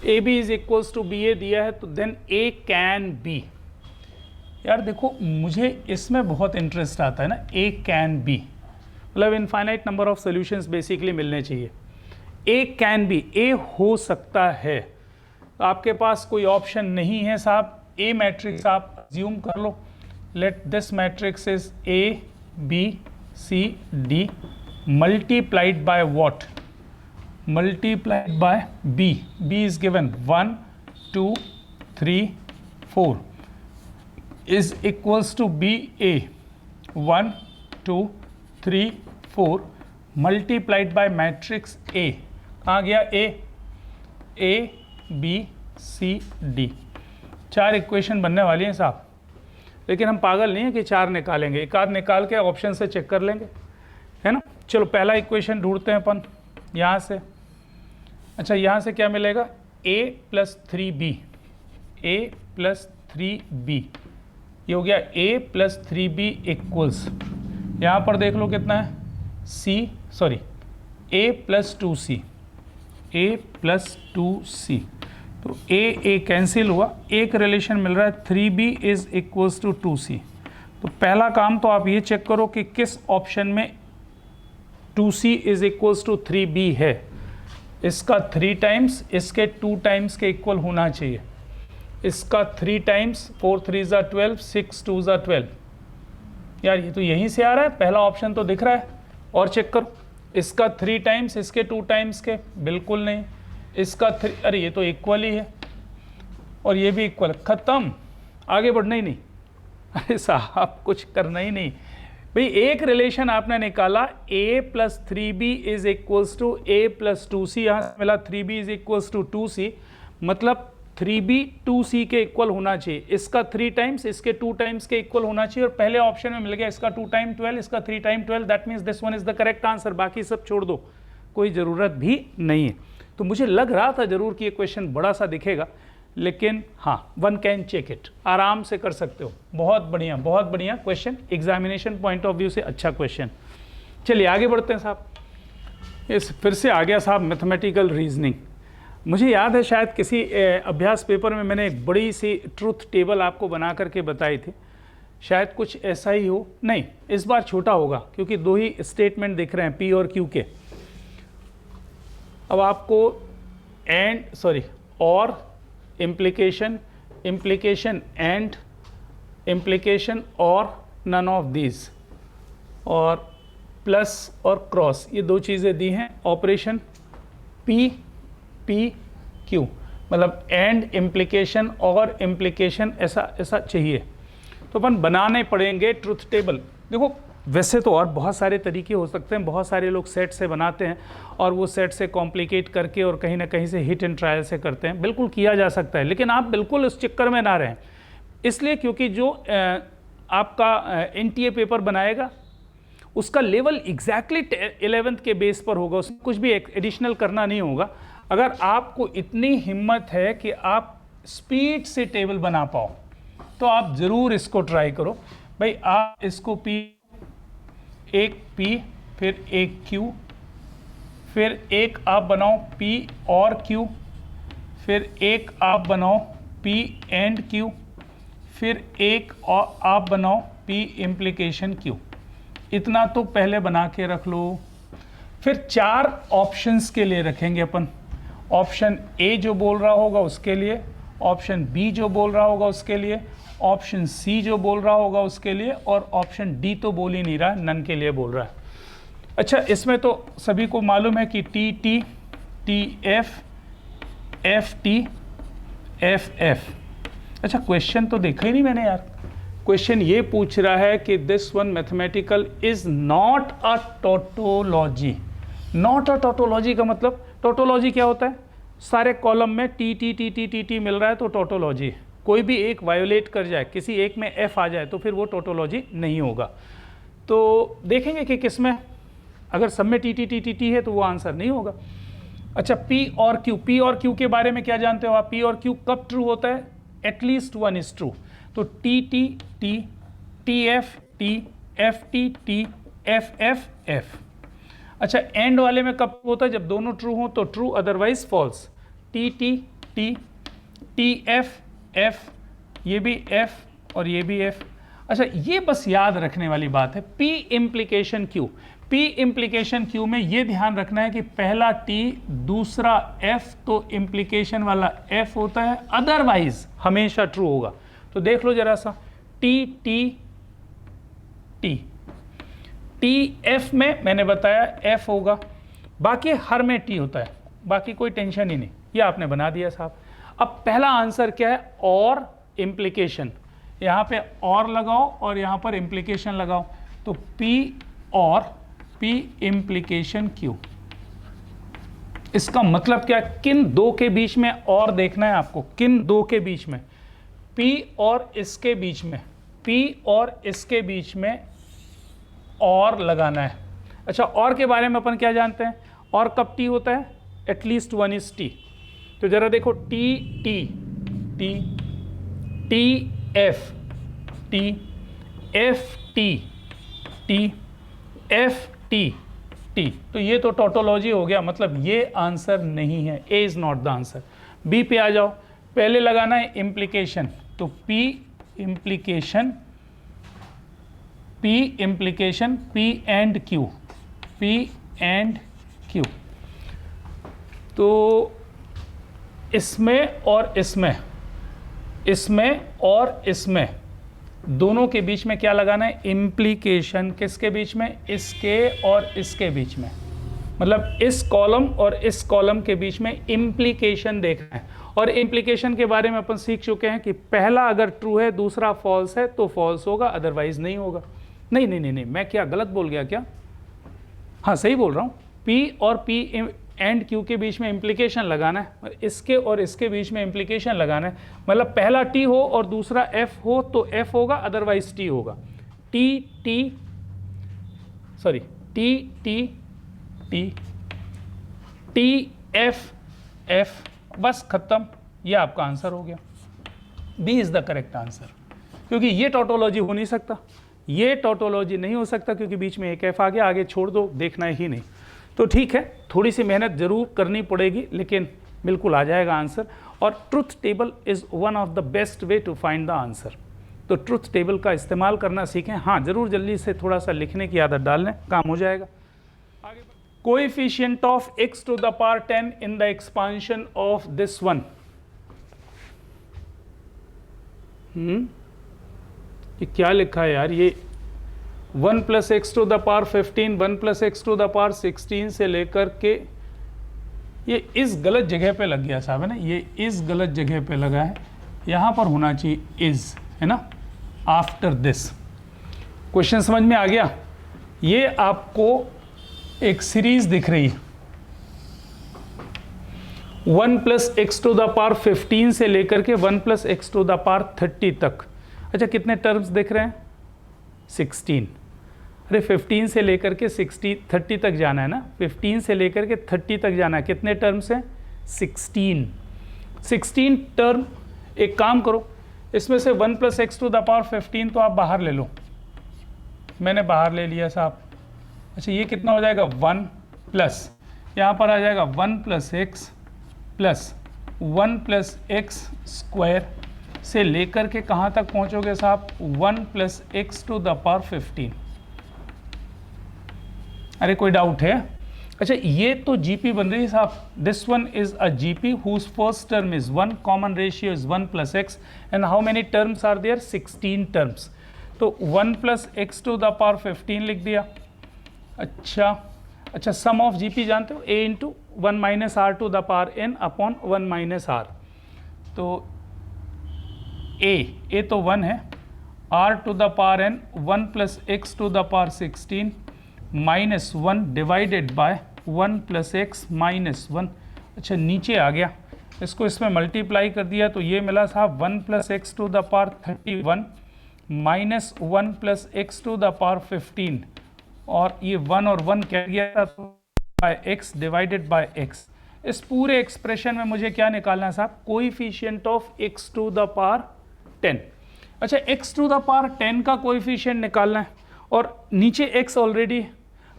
AB is equals to BA दिया है, तो then A can be। यार देखो, मुझे इसमें बहुत इंटरेस्ट आता है ना, A can be, मतलब infinite number of solutions basically मिलने चाहिए। A can be, A हो सकता है। तो आपके पास कोई ऑप्शन नहीं है साहब, ए मैट्रिक्स आप अज्यूम कर लो, let this matrix is a b c d multiplied by what, multiplied by b. B is given 1 2 3 4 is equals to b a 1 2 3 4 multiplied by matrix a. कहाँ गया a b c d, 4 equation बनने वाली हैं साहब, लेकिन हम पागल नहीं है कि 4 निकालेंगे, एक आध निकाल के ऑप्शन से चेक कर लेंगे, है ना। चलो पहला इक्वेशन ढूंढते हैं अपन यहाँ से। अच्छा, यहाँ से क्या मिलेगा, a plus 3b, a plus 3b, ये हो गया a प्लस 3b इक्वल्स, यहाँ पर देख लो कितना है, a plus 2c, a plus 2c, तो ए कैंसिल हुआ, एक रिलेशन मिल रहा है, 3b is equals to 2c। तो पहला काम तो आप ये चेक करो कि किस ऑप्शन में 2c is equals to 3b है। इसका 3 टाइम्स इसके 2 टाइम्स के इक्वल होना चाहिए। इसका 3 टाइम्स 4 3 ज़ा 12, 6 2 ज़ा 12। यार ये तो यहीं से आ रहा है, पहला ऑप्शन तो दिख रहा है, और चेक करो, इसका 3 टाइम्स इसके 2 टाइम्स के, बिल्कुल नहीं। इसका 3, अरे ये तो इक्वल ही है, और ये भी इक्वल, खत्म, आगे बढ़ना ही नहीं। अरे साहब कुछ करना ही नहीं भाई। एक रिलेशन आपने निकाला, a + 3b is equals to a + 2c, यहाँ से मिला 3b is equals to 2c, मतलब 3b 2c के इक्वल होना चाहिए। इसका 3 टाइम्स इसके 2 टाइम्स के इक्वल होना चाहिए, और पहले ऑप्शन में मिल गया इसका 2 टाइम 12, इसका 3 time 12, that means this one is the correct answer. बाकी सब छोड़ दो, कोई ज़रूरत भी नहीं है। तो मुझे लग रहा था जरूर कि ये क्वेश्चन बड़ा सा दिखेगा, लेकिन हाँ, वन कैन चेक इट, आराम से कर सकते हो। बहुत बढ़िया question, examination point of view से अच्छा क्वेश्चन। चलिए आगे बढ़ते हैं साहब। इस फिर से आ गया साहब मैथमेटिकल रीजनिंग। मुझे याद है शायद किसी अभ्यास पेपर में मैंने एक बड़ी सी ट्रूथ टेबल आपको बना करके बताई थी, शायद कुछ ऐसा ही हो। नहीं, इस बार छोटा होगा क्योंकि 2 ही स्टेटमेंट दिख रहे हैं, P और Q के। अब आपको और implication and implication और none of these, और प्लस और क्रॉस, ये 2 चीज़ें दी हैं। ऑपरेशन P Q, मतलब एंड इम्प्लीकेशन और इम्प्लीकेशन, ऐसा चाहिए। तो अपन बनाने पड़ेंगे ट्रुथ टेबल। देखो वैसे तो और बहुत सारे तरीके हो सकते हैं, बहुत सारे लोग सेट से बनाते हैं और वो सेट से कॉम्प्लिकेट करके और कहीं ना कहीं से हिट एंड ट्रायल से करते हैं, बिल्कुल किया जा सकता है, लेकिन आप बिल्कुल उस चक्कर में ना रहें। इसलिए क्योंकि जो आपका NTA पेपर बनाएगा उसका लेवल एग्जैक्टली 11th के बेस पर होगा, उसमें कुछ भी एडिशनल करना नहीं होगा। अगर आपको इतनी हिम्मत है कि आप स्पीड से टेबल बना पाओ तो आप ज़रूर इसको ट्राई करो भाई। आप इसको एक P फिर एक Q, फिर एक आप बनाओ P और Q, फिर एक आप बनाओ P एंड Q, फिर एक और आप बनाओ P इम्प्लीकेशन Q। इतना तो पहले बना के रख लो। फिर 4 ऑप्शंस के लिए रखेंगे अपन। ऑप्शन A जो बोल रहा होगा उसके लिए, ऑप्शन B जो बोल रहा होगा उसके लिए, ऑप्शन C जो बोल रहा होगा उसके लिए, और ऑप्शन D तो बोल ही नहीं रहा, नन के लिए बोल रहा है। अच्छा, इसमें तो सभी को मालूम है कि TT, TF, FT, FF। अच्छा, क्वेश्चन तो देखा ही नहीं मैंने यार। क्वेश्चन ये पूछ रहा है कि this one mathematical is not a tautology. Not a tautology का मतलब, टोटोलॉजी क्या होता है? सारे कॉलम में टी मिल रहा है तो टोटोलॉजी। कोई भी एक वायोलेट कर जाए, किसी एक में F आ जाए तो फिर वो टोटोलॉजी नहीं होगा। तो देखेंगे कि किस में, अगर सब में टी है तो वो आंसर नहीं होगा। अच्छा, P और Q के बारे में क्या जानते हो आप? P और Q कब ट्रू होता है? At least one is true. तो T TF T, FT T, FF F। अच्छा, एंड वाले में कब होता है? जब दोनों ट्रू हो तो true, otherwise false. TT T, TF F, ये भी F और ये भी F। अच्छा, ये बस याद रखने वाली बात है। P implication Q, P implication Q में ये ध्यान रखना है कि पहला T दूसरा F, तो इम्प्लीकेशन वाला F होता है, अदरवाइज हमेशा ट्रू होगा। तो देख लो जरा सा, T F में मैंने बताया F होगा, बाकी हर में T होता है, बाकी कोई टेंशन ही नहीं। ये आपने बना दिया साहब। अब पहला आंसर क्या है? और इम्प्लीकेशन। यहाँ पे और लगाओ और यहाँ पर इम्प्लीकेशन लगाओ, तो P और P इम्प्लीकेशन Q। इसका मतलब क्या? किन दो के बीच में और देखना है आपको, किन दो के बीच में? P और इसके बीच में, P और इसके बीच में और लगाना है। अच्छा, और के बारे में अपन क्या जानते हैं? और कब T होता है? At least one is T। तो जरा देखो, T F T, F T, F T। तो ये तो टोटोलॉजी हो गया, मतलब ये आंसर नहीं है, A is not the answer. B पे आ जाओ, पहले लगाना है इम्प्लीकेशन, तो P implication P and Q। तो इसमें और इसमें और इसमें दोनों के बीच में क्या लगाना है, इम्प्लीकेशन। किसके बीच में, इसके और इसके बीच में, मतलब इस कॉलम और इस कॉलम के बीच में इम्प्लीकेशन देखना है। और इम्प्लीकेशन के बारे में अपन सीख चुके हैं कि पहला अगर ट्रू है दूसरा फॉल्स है तो फॉल्स होगा, अदरवाइज नहीं होगा। नहीं नहीं नहीं नहीं, मैं क्या गलत बोल गया क्या? हाँ सही बोल रहा हूँ। P और P एंड Q के बीच में इम्प्लीकेशन लगाना है, इसके और इसके बीच में इम्प्लीकेशन लगाना है। मतलब पहला T हो और दूसरा F हो तो F होगा, अदरवाइज T होगा। T F F, बस खत्म, ये आपका आंसर हो गया। B is the correct answer, क्योंकि ये टोटोलॉजी हो नहीं सकता, ये टोटोलॉजी नहीं हो सकता, क्योंकि बीच में एक एफ आ गया, आगे छोड़ दो, देखना ही नहीं। तो ठीक है, थोड़ी सी मेहनत जरूर करनी पड़ेगी, लेकिन बिल्कुल आ जाएगा आंसर। और truth table is one of the best way to find the answer. तो ट्रुथ टेबल का इस्तेमाल करना सीखें। हाँ जरूर जल्दी से थोड़ा सा लिखने की आदत डाल लें, काम हो जाएगा। Coefficient of x to the power 10 in the expansion of this one। ये क्या लिखा है यार, ये 1 + x to the power 15, 1 + x to the power 16 से लेकर के, ये इस गलत जगह पे लग गया साहब, है ना, ये इस गलत जगह पे लगा है, यहाँ पर होना चाहिए इज, है ना, आफ्टर दिस। क्वेश्चन समझ में आ गया? ये आपको एक सीरीज दिख रही है 1 + x to the power 15 से लेकर के 1 + x to the power 30 तक। अच्छा कितने टर्म्स दिख रहे हैं? 16। अरे 15 से लेकर के 30 तक जाना है ना, 15 से लेकर के 30 तक जाना है। कितने टर्म्स हैं? 16 टर्म। एक काम करो, इसमें से 1 + x to the power 15 तो आप बाहर ले लो, मैंने बाहर ले लिया साहब। अच्छा ये कितना हो जाएगा? 1 प्लस, यहाँ पर आ जाएगा 1 + x प्लस 1 + x स्क्वायर से लेकर के कहाँ तक पहुँचोगे साहब? 1 + x to the power 15। अरे कोई डाउट है? अच्छा ये तो जीपी बन रही है साहब। This one is a GP whose first term is 1, common ratio is 1 + x, and how many terms are there? 16 terms. तो 1 + x to the power 15 लिख दिया। अच्छा सम ऑफ जीपी जानते हो? a × 1 - r to the power n upon 1 - r। तो a तो 1 है, r to the power n 1 + x to the power 16 -1 divided bye 1 + x -1। अच्छा नीचे आ गया, इसको इसमें मल्टीप्लाई कर दिया तो ये मिला साहब 1 + x to the power 31 -1 + x to the power 15, और ये 1 और 1 क्या गया था by x divided by x। इस पूरे एक्सप्रेशन में मुझे क्या निकालना है साहब? Coefficient of x to the power 10। अच्छा x to the power 10 का कोएफिशिएंट निकालना है, और नीचे x ऑलरेडी,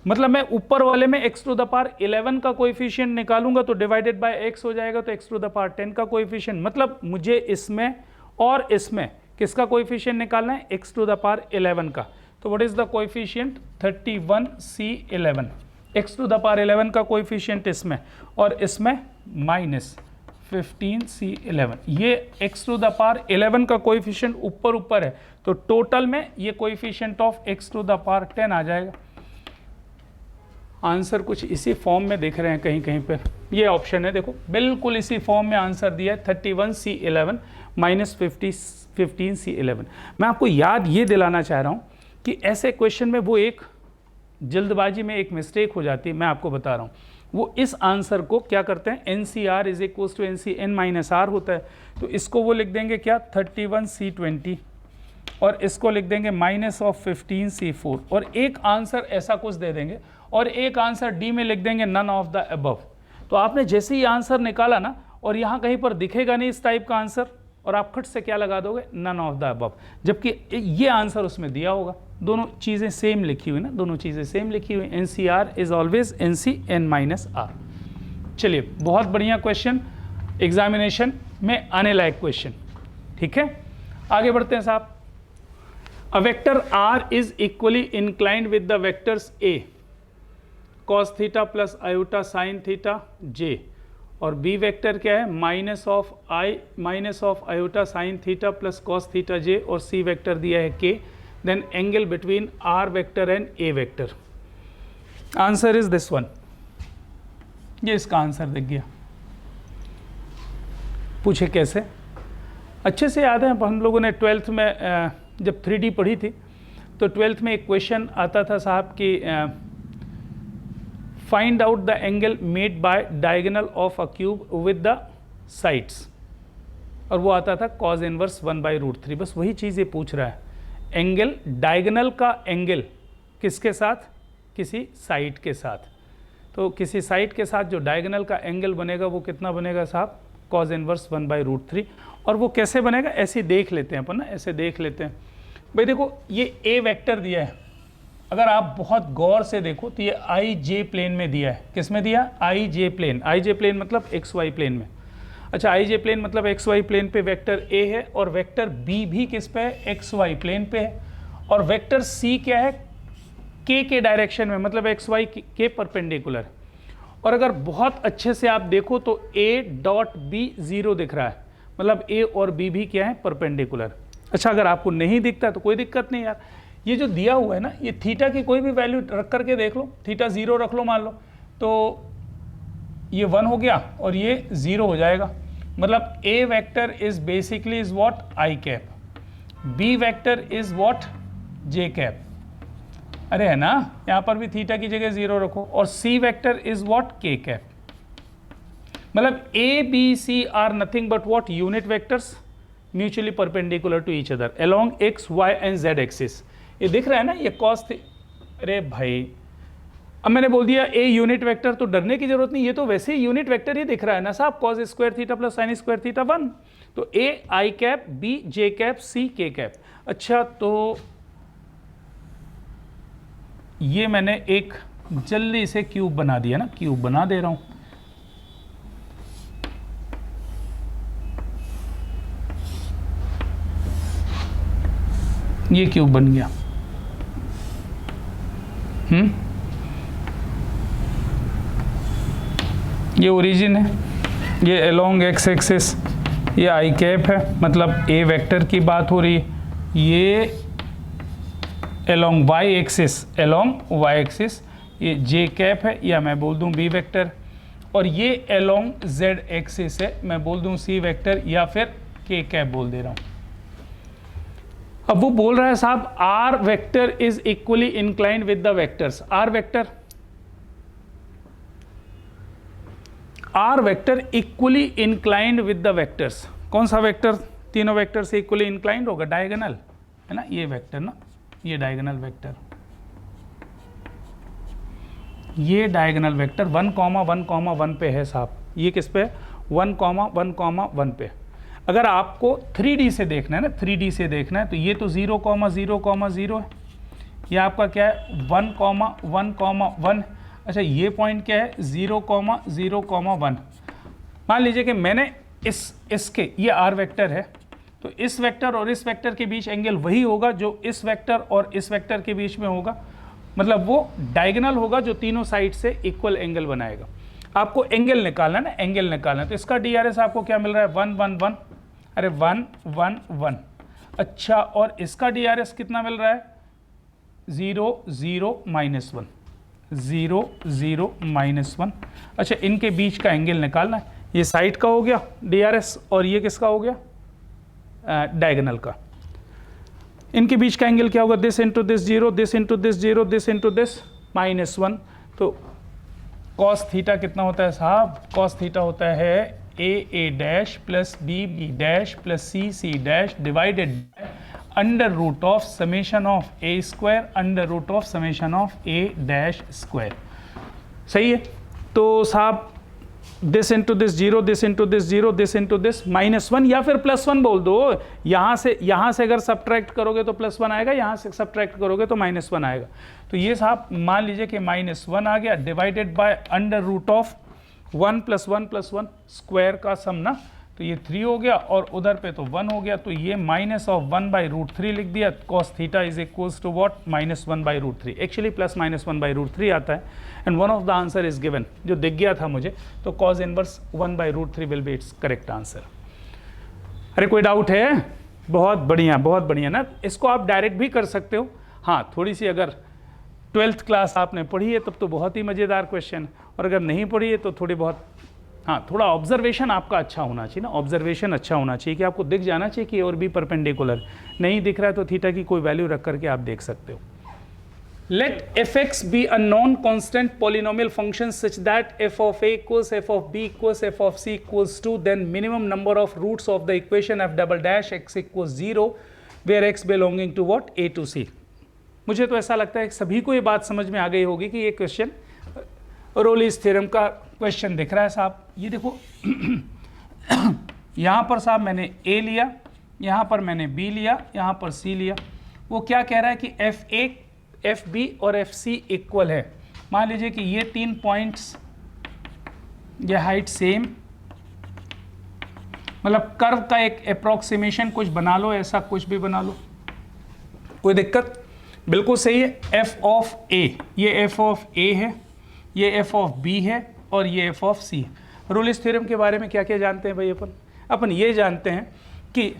मतलब मैं ऊपर वाले में x to the power 11 का कोएफिशिएंट निकालूंगा तो डिवाइडेड बाय x हो जाएगा, तो x to the power 10 का कोएफिशिएंट, मतलब मुझे इसमें और इसमें किसका कोएफिशिएंट निकालना है? x to the power 11 का। तो what is the coefficient? 31C11। x to the power 11 का कोएफिशिएंट इसमें, और इसमें -15C11। ये x to the power 11 का कोएफिशिएंट ऊपर है, तो टोटल में ये coefficient of x to the power 10 आ जाएगा। आंसर कुछ इसी फॉर्म में देख रहे हैं कहीं कहीं पर, ये ऑप्शन है देखो, बिल्कुल इसी फॉर्म में आंसर दिया है 31C11 -15C11। मैं आपको याद ये दिलाना चाह रहा हूँ कि ऐसे क्वेश्चन में वो एक जल्दबाजी में एक मिस्टेक हो जाती है, मैं आपको बता रहा हूँ। वो इस आंसर को क्या करते हैं? NCR = NCN-R होता है, तो इसको वो लिख देंगे क्या? 31C20, और इसको लिख देंगे -15C4, और एक आंसर ऐसा कुछ दे देंगे, और एक आंसर डी में लिख देंगे नन ऑफ द अबव। तो आपने जैसे ही आंसर निकाला ना, और यहाँ कहीं पर दिखेगा नहीं इस टाइप का आंसर, और आप खट से क्या लगा दोगे? नन ऑफ द अबव, जबकि ये आंसर उसमें दिया होगा। दोनों चीज़ें सेम लिखी हुई ना, दोनों चीज़ें सेम लिखी हुई। NCR = always NCN-R। चलिए बहुत बढ़िया क्वेश्चन, एग्जामिनेशन में आने लायक क्वेश्चन। ठीक है, आगे बढ़ते हैं साहब। अ vector R is equally inclined with the vectors A cos θ + iota sin θ j और बी वेक्टर क्या है, minus of iota sine theta plus cos theta j, और सी वेक्टर दिया है के, then angle between r vector and a vector. Answer is this one. ये इसका answer दिख गया। पूछे कैसे, अच्छे से याद है, हम लोगों ने 12th में जब 3D पढ़ी थी तो 12th में एक क्वेश्चन आता था साहब कि find out the angle made by diagonal of a cube with the sides, और वो आता था cos इनवर्स 1/√3। बस वही चीज़ ये पूछ रहा है, एंगल डायगोनल का एंगल किसके साथ, किसी साइड के साथ। तो किसी साइड के साथ जो डायगोनल का एंगल बनेगा वो कितना बनेगा साहब, cos इनवर्स 1/√3। और वो कैसे बनेगा, ऐसे देख लेते हैं अपन ना, ऐसे देख लेते हैं भाई। देखो ये ए वेक्टर दिया है, अगर आप बहुत गौर से देखो तो ये आई जे प्लेन में दिया है। किस में दिया, आई जे प्लेन। आई जे प्लेन मतलब एक्स वाई प्लेन में। अच्छा, आई जे प्लेन मतलब एक्स वाई प्लेन पे वेक्टर ए है, और वेक्टर बी भी किस पे है, एक्स वाई प्लेन पे है, और वेक्टर सी क्या है, के डायरेक्शन में, मतलब एक्स वाई के परपेंडिकुलर। और अगर बहुत अच्छे से आप देखो तो ए डॉट बी 0 दिख रहा है, मतलब ए और बी भी क्या है, परपेंडिकुलर। अच्छा, अगर आपको नहीं दिखता तो कोई दिक्कत नहीं यार, ये जो दिया हुआ है ना, ये थीटा की कोई भी वैल्यू रख करके देख लो, थीटा 0 रख लो मान लो, तो ये 1 हो गया और ये 0 हो जाएगा। मतलब a vector is basically is what, i cap, b vector is what, j cap. अरे है ना, यहाँ पर भी थीटा की जगह 0 रखो, और c vector is what, k cap. मतलब a b c are nothing but what, unit vectors mutually perpendicular to each other along x y and z axis. ये दिख रहा है ना, ये कॉस थी, अरे भाई अब मैंने बोल दिया ए यूनिट वेक्टर, तो डरने की जरूरत नहीं, ये तो वैसे ही यूनिट वेक्टर ही दिख रहा है ना साहब, cos square theta plus sine square theta 1। तो ए आई कैप, बी जे कैप, सी के कैप। अच्छा, तो ये मैंने एक जल्दी से क्यूब बना दिया ना, क्यूब बना दे रहा हूं। ये क्यूब बन गया। ये ओरिजिन है, ये अलोंग एक्स एक्सिस, ये आई कैप है, मतलब ए वेक्टर की बात हो रही है। ये अलोंग वाई एक्सिस, ये जे कैप है, या मैं बोल दूं बी वेक्टर, और ये अलोंग जेड एक्सिस है, मैं बोल दूं सी वेक्टर, या फिर के कैप बोल दे रहा हूं। अब वो बोल रहा है साहब r vector is equally inclined with the vectors. R vector equally inclined with the vectors. कौन सा वेक्टर तीनों वेक्टर से इक्वली इंक्लाइंड होगा, डायगोनल है ना, ये वेक्टर ना, ये डायगोनल वेक्टर, ये डायगोनल वेक्टर 1,1,1 पे है साहब। ये किस पे, 1,1,1 पे। अगर आपको 3D से देखना है ना, 3D से देखना है, तो ये तो 0,0,0 है, ये आपका क्या है 1,1,1। अच्छा, ये पॉइंट क्या है 0,0,1। मान लीजिए कि मैंने इसके, ये आर वेक्टर है, तो इस वेक्टर और इस वेक्टर के बीच एंगल वही होगा जो इस वेक्टर और इस वेक्टर के बीच में होगा, मतलब वो डायगोनल होगा जो तीनों साइड से इक्वल एंगल बनाएगा। आपको एंगल निकालना ना, एंगल निकालना, तो इसका DRS आपको क्या मिल रहा है 1, 1, 1, अरे 1, 1, 1। अच्छा, और इसका DRS कितना मिल रहा है 0, 0, -1, 0, 0, -1। अच्छा, इनके बीच का एंगल निकालना है, ये साइड का हो गया DRS, और ये किसका हो गया डायगोनल का। इनके बीच का एंगल क्या होगा, this into this 0, this into this 0, this into this -1। तो cos थीटा कितना होता है साहब, cos थीटा होता है a dash plus b dash plus c dash divided under root of summation of a square under root of summation of a dash square. सही है। तो साहब this into this 0, this into this 0, this into this -1, या फिर +1 बोल दो। यहाँ से अगर सब्ट्रैक्ट करोगे तो +1 आएगा, यहाँ से सब्ट्रैक्ट करोगे तो -1 आएगा। तो ये साहब मान लीजिए कि -1 आ गया divided by under root of 1 + 1 + 1 square का सम ना, तो ये 3 हो गया और उधर पे तो 1 हो गया, तो ये -1/√3 लिख दिया। cos theta is equals to what, -1/√3। Actually +-1/√3 आता है and one of the answer is given, जो दिख गया था मुझे, तो cos inverse 1/√3 will be its correct answer. अरे कोई डाउट है? बहुत बढ़िया ना। इसको आप डायरेक्ट भी कर सकते हो। हाँ, थोड़ी सी अगर 12th क्लास आपने पढ़ी है तब तो बहुत ही मज़ेदार क्वेश्चन, और अगर नहीं पढ़ी है तो थोड़ी बहुत, हाँ, थोड़ा ऑब्जर्वेशन आपका अच्छा होना चाहिए ना, ऑब्जर्वेशन अच्छा होना चाहिए कि आपको दिख जाना चाहिए कि और भी परपेंडिकुलर नहीं दिख रहा है तो थीटा की कोई वैल्यू रख करके आप देख सकते हो। Let f(x) be a non-constant polynomial function such that f of a equals f of b equals f of c equals 2, then minimum number of roots of the equation f double dash x equals 0 where x belonging to what, a to c। मुझे तो ऐसा लगता है कि सभी को ये बात समझ में आ गई होगी कि ये क्वेश्चन रोलिस थ्योरम का क्वेश्चन दिख रहा है साहब। ये देखो यहाँ पर साहब मैंने a लिया, यहाँ पर मैंने b लिया, यहाँ पर c लिया। वो क्या कह रहा है कि f(a) fb और fc इक्वल है। मान लीजिए कि ये 3 पॉइंट्स, ये हाइट सेम, मतलब कर्व का एक अप्रोक्सीमेशन कुछ बना लो, ऐसा कुछ भी बना लो, कोई दिक्कत, बिल्कुल सही है। f ऑफ a, ये f ऑफ a है, ये f ऑफ b है और ये f ऑफ c। रोलिस थ्योरम के बारे में क्या क्या जानते हैं भाई? अपन ये जानते हैं कि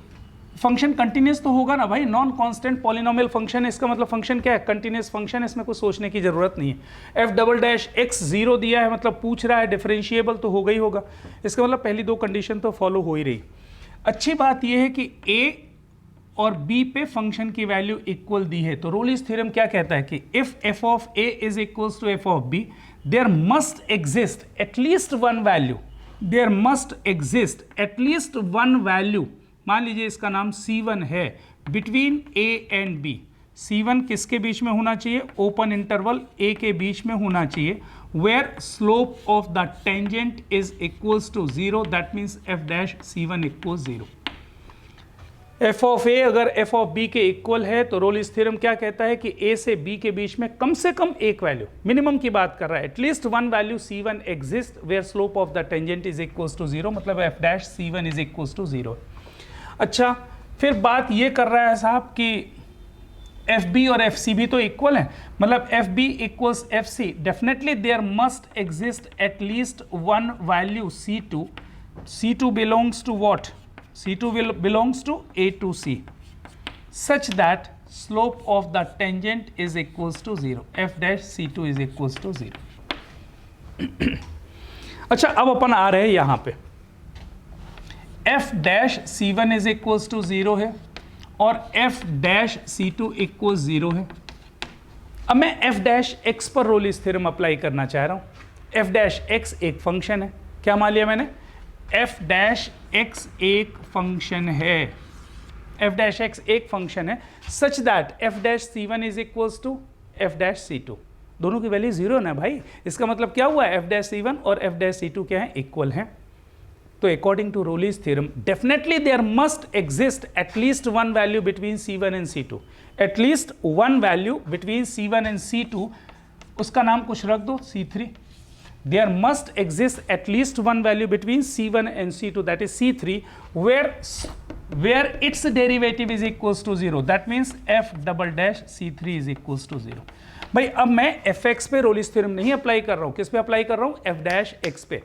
फंक्शन कंटिन्यूस तो होगा ना भाई, नॉन कांस्टेंट पॉलिनोमियल फंक्शन है, इसका मतलब फंक्शन क्या है, कंटिन्यूस फंक्शन है, इसमें कुछ सोचने की जरूरत नहीं है। f डबल डैश x 0 दिया है, मतलब पूछ रहा है डिफरेंशिएबल तो होगा ही होगा, इसका मतलब पहली दो कंडीशन तो फॉलो हो ही रही। अच्छी बात यह है कि a और b पे फंक्शन की वैल्यू इक्वल दी है, तो रोलिस थ्योरम क्या कहता है कि if f of a is equals to f of b, there must exist at least one value, there must exist at least one value, मान लीजिए इसका नाम C1 है, between A and B। C1 किसके बीच में होना चाहिए, ओपन इंटरवल A के बीच में होना चाहिए, where slope of the tangent is equals to 0, that means f dash C1 equals 0। f of A अगर f ऑफ B के इक्वल है तो रोलिस थ्योरम क्या कहता है कि A से B के बीच में कम से कम एक वैल्यू, मिनिमम की बात कर रहा है, at least one value C1 exist where slope of the tangent is equals to 0, मतलब f dash C1 is equals to 0। अच्छा, फिर बात ये कर रहा है साहब कि FB और FC भी तो इक्वल है, मतलब FB equals FC, definitely there must exist at least one value C2, C2 belongs to what, C2 belongs to A to C, such that slope of the tangent is equals to 0, f dash C2 is equals to 0। अच्छा, अब अपन आ रहे हैं यहाँ पे, f dash C1 is equals to 0 है और f dash C2 equals 0 है। अब मैं f डैश x पर रोलिस थ्योरम अप्लाई करना चाह रहा हूँ। f डैश x एक फंक्शन है, क्या मान लिया मैंने, f डैश x एक फंक्शन है, f डैश x एक फंक्शन है, such that f dash C1 is equals to f dash C2, दोनों की वैल्यू 0 ना भाई। इसका मतलब क्या हुआ, f डैश C1 और f डैश C2 क्या है, इक्वल हैं। तो according to Rolle's theorem definitely there must exist at least one value between C1 and C2, at least one value between C1 and C2, उसका नाम कुछ रख दो C3। There must exist at least one value between C1 and C2, that is C3, where its derivative is equals to 0, that means f double dash C3 is equals to 0। भाई अब मैं fx पे रोलिस theorem नहीं apply कर रहा हूँ, किस पे अप्लाई कर रहा हूँ, f डैश x पे।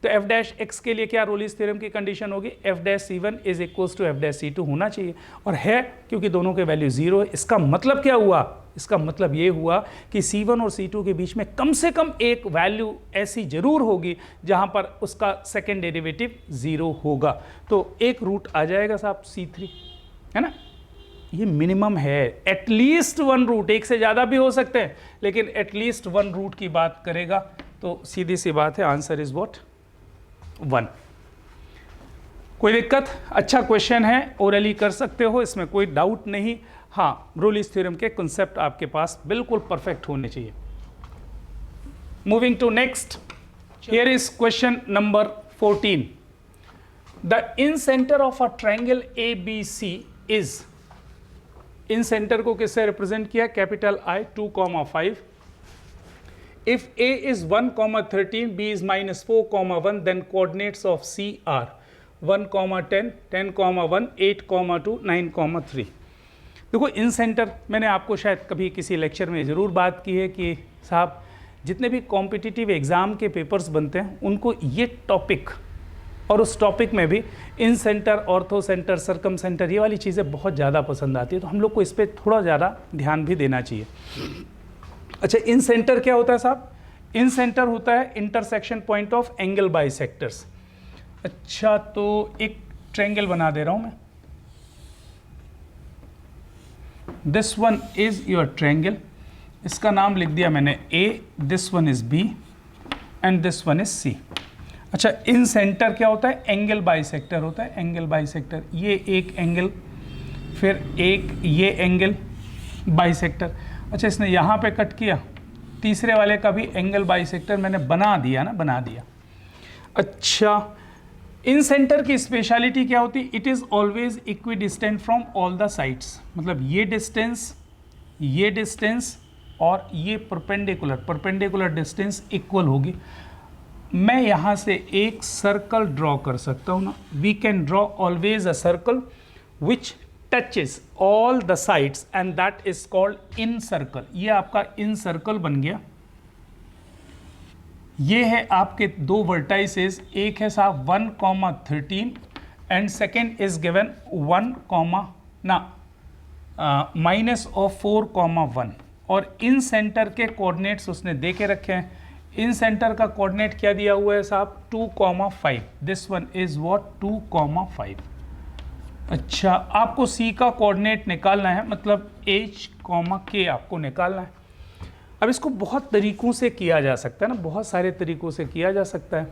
तो f डैश x के लिए क्या रोलिस थ्योरम की कंडीशन होगी, f dash C1 is equals to f dash C2 होना चाहिए, और है क्योंकि दोनों के वैल्यू 0 है। इसका मतलब क्या हुआ, इसका मतलब ये हुआ कि C1 और C2 के बीच में कम से कम एक वैल्यू ऐसी जरूर होगी जहां पर उसका सेकेंड डेरिवेटिव 0 होगा। तो एक रूट आ जाएगा साहब C3, है ना, ये मिनिमम है, एटलीस्ट वन रूट, एक से ज़्यादा भी हो सकते हैं लेकिन एटलीस्ट वन रूट की बात करेगा, तो सीधी सी बात है, आंसर इज व्हाट, 1। कोई दिक्कत, अच्छा क्वेश्चन है, ओरली कर सकते हो, इसमें कोई डाउट नहीं। हाँ, रोलिस थ्योरम के कॉन्सेप्ट आपके पास बिल्कुल परफेक्ट होने चाहिए। Moving to next, here is question number 14। The incentre of a triangle ABC is, incentre को किससे रिप्रेजेंट किया, capital I 2,5। If A is 1,13, B is -4,1, then coordinates of C are 1,10, 10,1, 8,2, 9,3। देखो इन centre मैंने आपको शायद कभी किसी lecture में ज़रूर बात की है कि साहब जितने भी कॉम्पिटिटिव एग्ज़ाम के पेपर्स बनते हैं उनको ये टॉपिक और उस टॉपिक में भी incentre, orthocentre, circumcentre, ये वाली चीज़ें बहुत ज़्यादा पसंद आती है, तो हम लोग को इस पर थोड़ा ज़्यादा ध्यान भी देना चाहिए। अच्छा, इन सेंटर क्या होता है साहब? इन सेंटर होता है intersection point of angle bisectors. अच्छा, तो एक ट्रायंगल बना दे रहा हूँ मैं। This one is your triangle, इसका नाम लिख दिया मैंने A, this one is B and this one is C। अच्छा, इन सेंटर क्या होता है? एंगल बाइसेक्टर होता है, एंगल बाइसेक्टर। ये एक एंगल, फिर एक ये एंगल बाइसेक्टर। अच्छा, इसने यहाँ पे कट किया, तीसरे वाले का भी एंगल बाइसेक्टर मैंने बना दिया ना, बना दिया। अच्छा, इन सेंटर की स्पेशलिटी क्या होती है? It is always equi distant from all the sides, मतलब ये डिस्टेंस और ये परपेंडिकुलर डिस्टेंस इक्वल होगी। मैं यहाँ से एक सर्कल ड्रॉ कर सकता हूँ ना, we can draw always a circle which touches all the sides and that is called incircle. ये आपका इन सर्कल बन गया। ये है आपके दो वर्टाइसेस, एक है साहब 1,13 and second is given 1, minus of 4,1 और इन सेंटर के कोऑर्डिनेट्स उसने दे के रखे हैं। इन सेंटर का कोऑर्डिनेट क्या दिया हुआ है साहब? 2,5। This one is what? 2,5। अच्छा, आपको C का कोऑर्डिनेट निकालना है, मतलब H, K आपको निकालना है। अब इसको बहुत तरीकों से किया जा सकता है ना, बहुत सारे तरीकों से किया जा सकता है।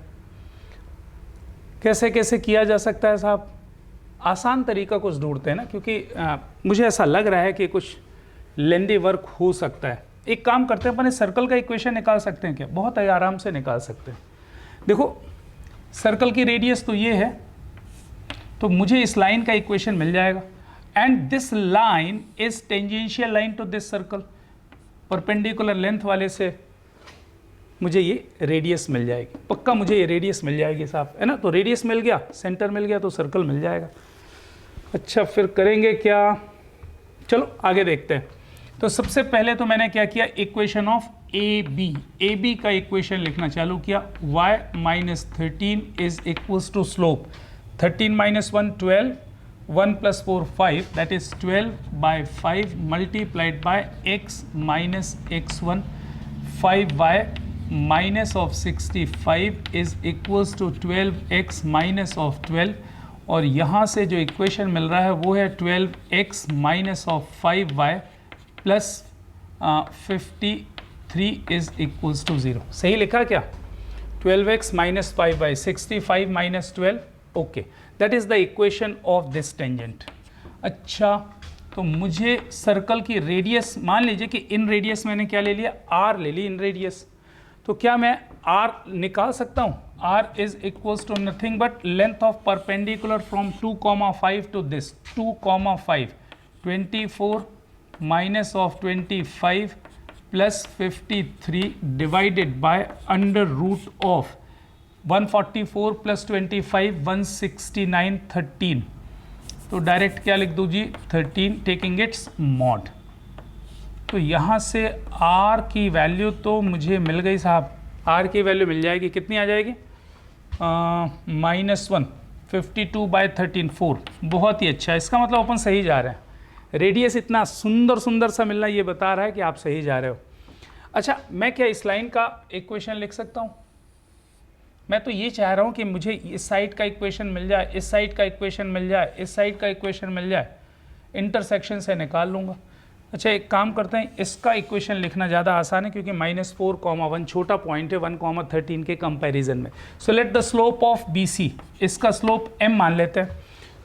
कैसे कैसे किया जा सकता है साहब? आसान तरीका कुछ ढूंढते हैं ना, क्योंकि मुझे ऐसा लग रहा है कि कुछ लेंदी वर्क हो सकता है। एक काम करते हैं, अपन इस सर्कल का इक्वेशन निकाल सकते हैं क्या? बहुत आराम से निकाल सकते हैं। देखो सर्कल की रेडियस तो ये है, तो मुझे इस लाइन का इक्वेशन मिल जाएगा and this line is tangential line to this circle. Perpendicular length वाले से मुझे ये रेडियस मिल जाएगी, पक्का मुझे ये रेडियस मिल जाएगी साहब, है ना। तो रेडियस मिल गया, सेंटर मिल गया, तो सर्कल मिल जाएगा। अच्छा, फिर करेंगे क्या? चलो आगे देखते हैं। तो सबसे पहले तो मैंने क्या किया? इक्वेशन ऑफ ए बी का इक्वेशन लिखना चालू किया। y minus 13 is equals to slope 13 minus 1 12, 1 plus 4 5, that is 12/5 multiplied by x minus x1 5y minus of 65 is equals to 12x minus of 12, और यहाँ से जो इक्वेशन मिल रहा है वो है 12x minus of 5y plus 53 is equals to 0। सही लिखा क्या? 12x minus 5y, 65 minus 12, okay, that is the equation of this tangent. अच्छा, तो मुझे सर्कल की रेडियस, मान लीजिए कि इन रेडियस मैंने क्या ले लिया? r ले ली इन रेडियस, तो क्या मैं r निकाल सकता हूँ? r is equals to nothing but length of perpendicular from 2,5 to this 2,5, 24 minus of 25 plus 53 divided by under root of 144 plus 25 169 13। तो डायरेक्ट क्या लिख दूँ जी? 13 टेकिंग इट्स मॉड। तो यहाँ से r की वैल्यू तो मुझे मिल गई साहब, r की वैल्यू मिल जाएगी, कितनी आ जाएगी? -1, 52/13, 4। बहुत ही अच्छा, इसका मतलब अपन सही जा रहे हैं। रेडियस इतना सुंदर सा मिलना ये बता रहा है कि आप सही जा रहे हो। अच्छा, मैं क्या इस लाइन का इक्वेशन लिख सकता हूँ? मैं तो ये चाह रहा हूँ कि मुझे इस साइड का इक्वेशन मिल जाए, इस साइड का इक्वेशन मिल जाए, इस साइड का इक्वेशन मिल जाए, इंटरसेक्शन से निकाल लूँगा। अच्छा, एक काम करते हैं, इसका इक्वेशन लिखना ज़्यादा आसान है क्योंकि -4,1 छोटा पॉइंट है 1,13 के कंपैरिजन में। So let the slope of BC, इसका स्लोप m मान लेते हैं,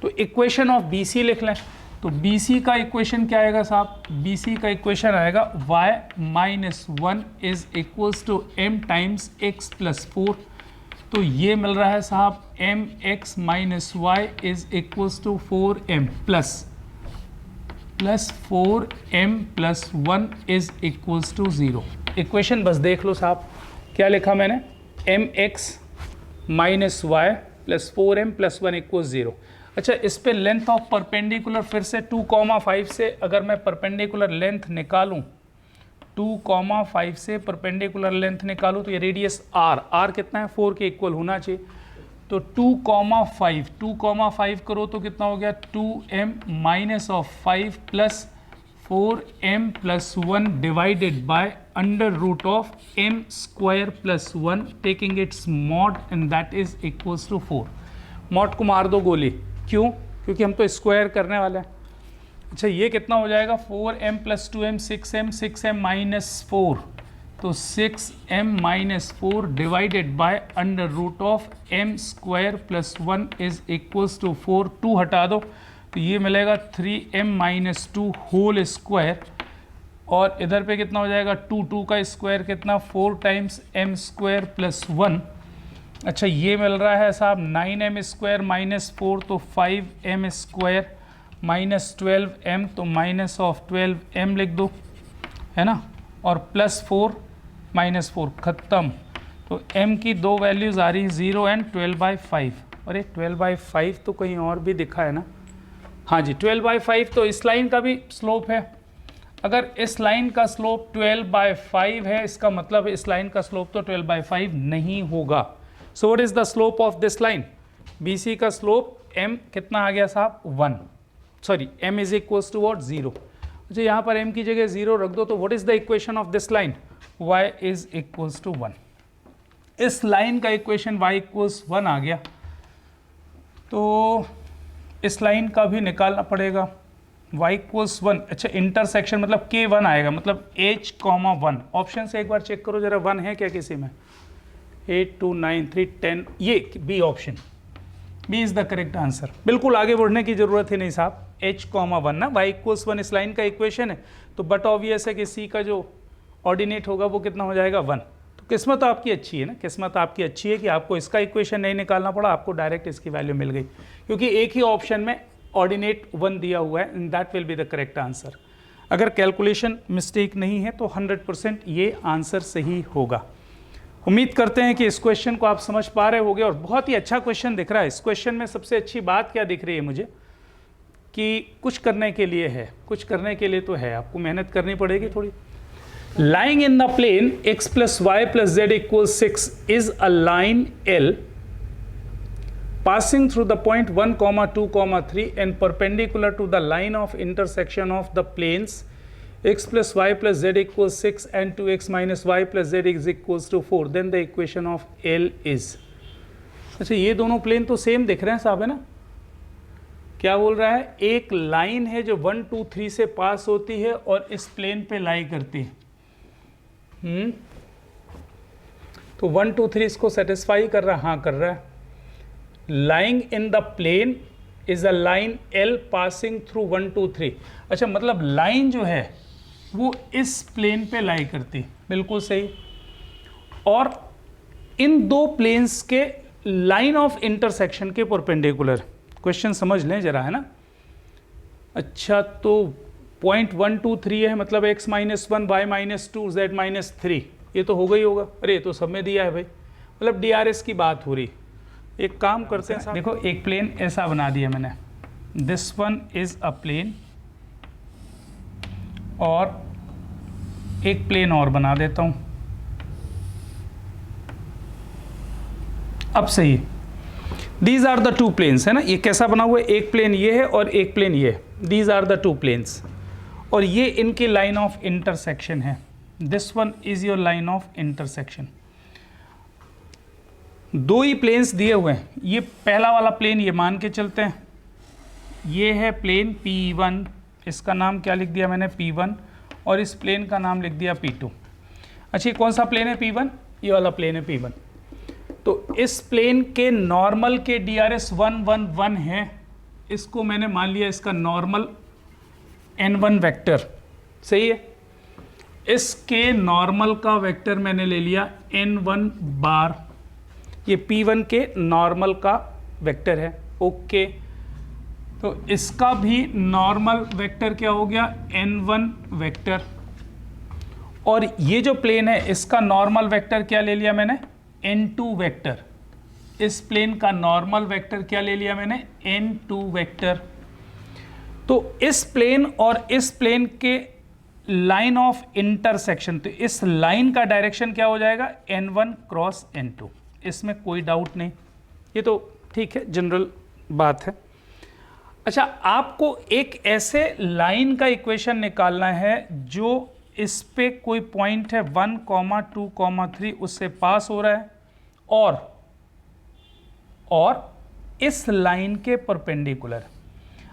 तो इक्वेशन ऑफ BC लिख लें। तो BC का इक्वेशन क्या आएगा साहब? BC का इक्वेशन आएगा y minus 1 is equals to m times x plus 4। तो ये मिल रहा है साहब mx minus y is equals to 4m plus 4m plus 1 is equals to 0। Equation बस देख लो साहब, क्या लिखा मैंने? mx minus y plus 4m plus 1 equal 0। अच्छा, इस पे लेंथ ऑफ परपेंडिकुलर फिर से 2,5 से अगर मैं परपेंडिकुलर लेंथ निकालूं, 2,5 से परपेंडिकुलर लेंथ निकालूं तो ये रेडियस r कितना है 4 के इक्वल होना चाहिए। तो 2,5 करो तो कितना हो गया 2m minus of 5 plus 4m plus 1 divided by under root of m square plus 1 taking its mod and that is equals to 4। Mod को मार दो गोली, क्यों? क्योंकि हम तो स्क्वायर करने वाले हैं। अच्छा, ये कितना हो जाएगा 4m plus 2m 6m minus 4, तो 6m minus 4 divided by under root of m square plus 1 is equals to 4। 2 हटा दो तो ये मिलेगा 3m माइनस 2 होल स्क्वायर, और इधर पे कितना हो जाएगा 2 का स्क्वायर कितना 4 टाइम्स m स्क्वायर प्लस 1। अच्छा, ये मिल रहा है साहब 9m स्क्वायर माइनस 4 तो 5m स्क्वायर माइनस 12m तो माइनस ऑफ 12m लिख दो, है ना, और प्लस 4 माइनस 4 ख़त्म। तो m की दो वैल्यूज़ आ रही हैं 0 एंड 12/5। अरे 12/5 तो कहीं और भी दिखा है ना, हाँ जी 12/5 तो इस लाइन का भी स्लोप है। अगर इस लाइन का स्लोप 12/5 है, इसका मतलब इस लाइन का स्लोप तो 12/5 नहीं होगा। So what is the slope of this line? BC का स्लोप m कितना आ गया साहब 1, sorry m is equals to what 0। अच्छा, यहाँ पर m की जगह 0 रख दो तो what is the equation of this line? y is equals to 1। इस लाइन का इक्वेशन y इक्वल्स 1 आ गया, तो इस लाइन का भी निकालना पड़ेगा y इक्वल्स 1। अच्छा, इंटरसेक्शन मतलब K1 आएगा, मतलब h, 1। ऑप्शन से एक बार चेक करो जरा 1 है क्या किसी में? 8, 2, 9, 3, 10, ये B option, B is the correct answer. बिल्कुल आगे बढ़ने की जरूरत ही नहीं साहब, h, 1 ना, y इक्वल्स 1 इस लाइन का इक्वेशन है, तो बट ऑब्वियस है कि c का जो ऑर्डिनेट होगा वो कितना हो जाएगा 1। तो किस्मत आपकी अच्छी है ना, किस्मत आपकी अच्छी है कि आपको इसका इक्वेशन नहीं निकालना पड़ा, आपको डायरेक्ट इसकी वैल्यू मिल गई, क्योंकि एक ही ऑप्शन में ऑर्डिनेट 1 दिया हुआ है and that will be the correct answer. अगर कैलकुलेशन मिस्टेक नहीं है तो 100% ये आंसर सही होगा। उम्मीद करते हैं कि इस क्वेश्चन को आप समझ पा रहे होंगे और बहुत ही अच्छा क्वेश्चन दिख रहा है। इस क्वेश्चन में सबसे अच्छी बात क्या दिख रही है मुझे कि कुछ करने के लिए है, कुछ करने के लिए तो है, आपको मेहनत करनी पड़ेगी थोड़ी। Lying in the plane x plus y plus z equals 6 is a line L passing through the point 1, 2, 3 and perpendicular to the line of intersection of the planes x plus y plus z equals 6 and 2x minus y plus z is equals to 4. Then the equation of L is। अच्छा, ये दोनों plane तो same दिख रहे हैं साहब, है ना? क्या बोल रहा है? एक लाइन है जो 1, 2, 3 से पास होती है और इस प्लेन पे लाई करती है। तो 1, 2, 3 इसको सेटिस्फाई कर रहा है? हाँ कर रहा है। Lying in the plane is a line L passing through 1, 2, 3। अच्छा, मतलब लाइन जो है वो इस प्लेन पे लाई करती है, बिल्कुल सही। और इन दो प्लेन्स के लाइन ऑफ इंटरसेक्शन के परपेंडिकुलर। क्वेश्चन समझ लें जरा, है ना? अच्छा, तो पॉइंट 1, 2, 3 है, मतलब x minus 1, y minus 2, z minus 3, ये तो होगा ही होगा। अरे ये तो सब में दिया है भाई, मतलब DRS की बात हो रही। एक काम करते हैं, देखो एक प्लेन ऐसा बना दिया मैंने, this one is a plane, और एक प्लेन और बना देता हूं। अब सही है, these are the two planes, है ना? ये कैसा बना हुआ है? एक प्लेन ये है और एक प्लेन ये है, these are the two planes, और ये इनकी लाइन ऑफ इंटरसेक्शन है। This one is your line of intersection. दो ही प्लेन्स दिए हुए हैं, ये पहला वाला प्लेन ये मान के चलते हैं, ये है प्लेन P1, इसका नाम क्या लिख दिया मैंने? P1, और इस प्लेन का नाम लिख दिया P2। अच्छा, कौन सा प्लेन है P1? ये वाला प्लेन है P1। तो इस प्लेन के नॉर्मल के DRS 1, 1, 1 है, इसको मैंने मान लिया इसका नॉर्मल N1 वेक्टर, सही है। इसके नॉर्मल का वेक्टर मैंने ले लिया N1 बार, ये P1 के नॉर्मल का वेक्टर है, ओके। तो इसका भी नॉर्मल वेक्टर क्या हो गया? N1 vector. और ये जो प्लेन है इसका नॉर्मल वेक्टर क्या ले लिया मैंने? N2 vector. इस प्लेन का नॉर्मल वेक्टर क्या ले लिया मैंने, n2 वेक्टर। तो इस प्लेन और इस प्लेन के लाइन ऑफ इंटरसेक्शन, तो इस लाइन का डायरेक्शन क्या हो जाएगा, n1 क्रॉस n2। इसमें कोई डाउट नहीं, ये तो ठीक है, जनरल बात है। अच्छा, आपको एक ऐसे लाइन का इक्वेशन निकालना है जो इस पे कोई पॉइंट है 1, 2, 3 उससे पास हो रहा है और इस लाइन के परपेंडिकुलर।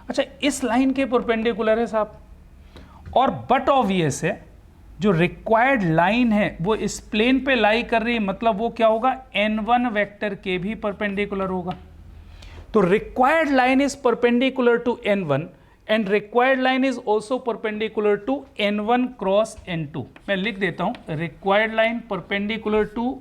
अच्छा, इस लाइन के परपेंडिकुलर है साहब, और बट ऑब्वियस है जो रिक्वायर्ड लाइन है वो इस प्लेन पे लाई कर रही है, मतलब वो क्या होगा, n1 वेक्टर के भी परपेंडिकुलर होगा। तो required line is perpendicular to n1 and required line is also perpendicular to n1 cross n2। मैं लिख देता हूं, required line perpendicular to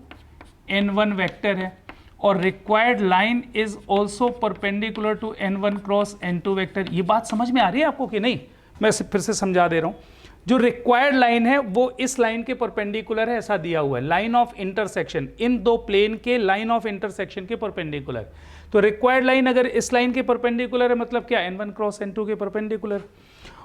n1 vector है और required line is also perpendicular to n1 cross n2 vector. ये बात समझ में आ रही है आपको कि नहीं? मैं फिर से समझा दे रहा हूं। जो रिक्वायर्ड लाइन है वो इस लाइन के परपेंडिकुलर है, ऐसा दिया हुआ है, लाइन ऑफ इंटरसेक्शन, इन दो प्लेन के लाइन ऑफ इंटरसेक्शन के परपेंडिकुलर। तो रिक्वायर्ड लाइन अगर इस लाइन के परपेंडिकुलर है, मतलब क्या, n1 क्रॉस n2 के परपेंडिकुलर।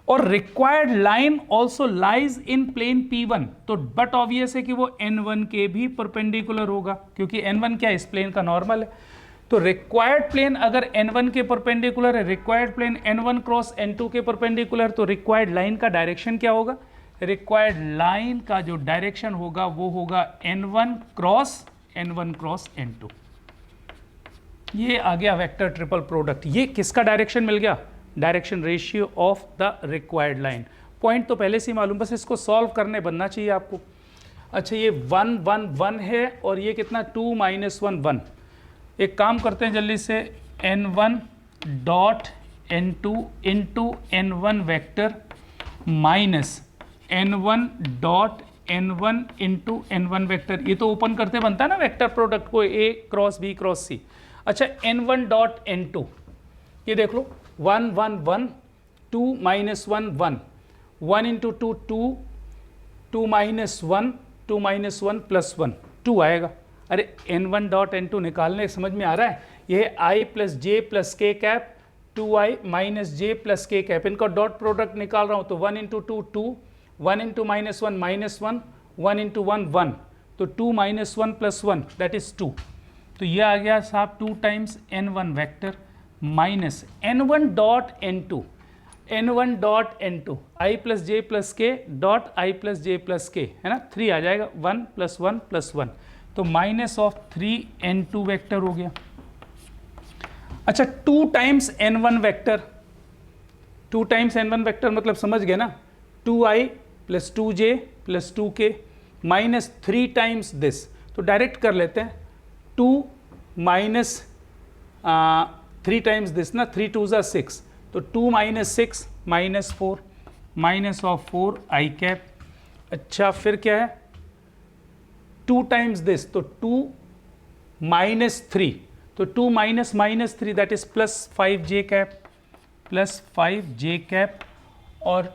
और required line also lies in plane P1, तो बट ऑब्वियस है कि वो n1 के भी परपेंडिकुलर होगा, क्योंकि n1 क्या, इस प्लेन का नॉर्मल है। तो रिक्वायर्ड प्लेन अगर n1 के परपेंडिकुलर है, required plane n1 cross n2 के परपेंडिकुलर, तो रिक्वायर्ड लाइन का डायरेक्शन क्या होगा, रिक्वायर्ड लाइन का जो डायरेक्शन होगा वो होगा n1 क्रॉस n2। ये आ गया वेक्टर ट्रिपल प्रोडक्ट। ये किसका डायरेक्शन मिल गया, direction ratio of the required line. Point तो पहले से ही मालूम, बस इसको सॉल्व करने बनना चाहिए आपको। अच्छा, ये 1 1 1 है और ये कितना, 2 - 1 1। एक काम करते हैं जल्दी से, n1 dot n2 into n1 vector minus n1 dot n1 into n1 vector. ये तो ओपन करते बनता है ना वेक्टर प्रोडक्ट को, a cross b cross c। अच्छा, n1 डॉट n2, ये देख लो, 1 1 1, 2 - 1 1, 1 इंटू 2 2, 2 - 1, 2 - 1 प्लस 1, 2 आएगा। अरे n1 डॉट n2 निकालने समझ में आ रहा है, ये i प्लस जे प्लस के कैप, 2i माइनस जे प्लस के कैप, इनका डॉट प्रोडक्ट निकाल रहा हूँ। तो 1 इंटू 2 2, 1 इंटू -1 -1, 1 इंटू 1 1, तो 2 - 1 प्लस 1 दैट इज 2। तो ये आ गया साहब 2 times n1 vector minus n1 dot n2, n1 dot n2 i plus j plus k dot i plus j plus k, है ना, 3 आ जाएगा, 1 प्लस 1 प्लस 1, तो माइनस ऑफ 3 n2 वेक्टर हो गया। अच्छा, 2 times n1 vector, 2 times n1 vector मतलब समझ गए ना, 2i plus 2j plus 2k minus 3 times this. तो डायरेक्ट कर लेते हैं, 2 माइनस 3 टाइम्स दिस ना, 3 2 ज़ा 6, तो 2 - 6 -4 माइनस ऑफ 4 i कैप। अच्छा, फिर क्या है, 2 टाइम्स दिस, तो 2 माइनस 3, तो 2 minus -3 that is plus 5j cap, plus 5j cap, और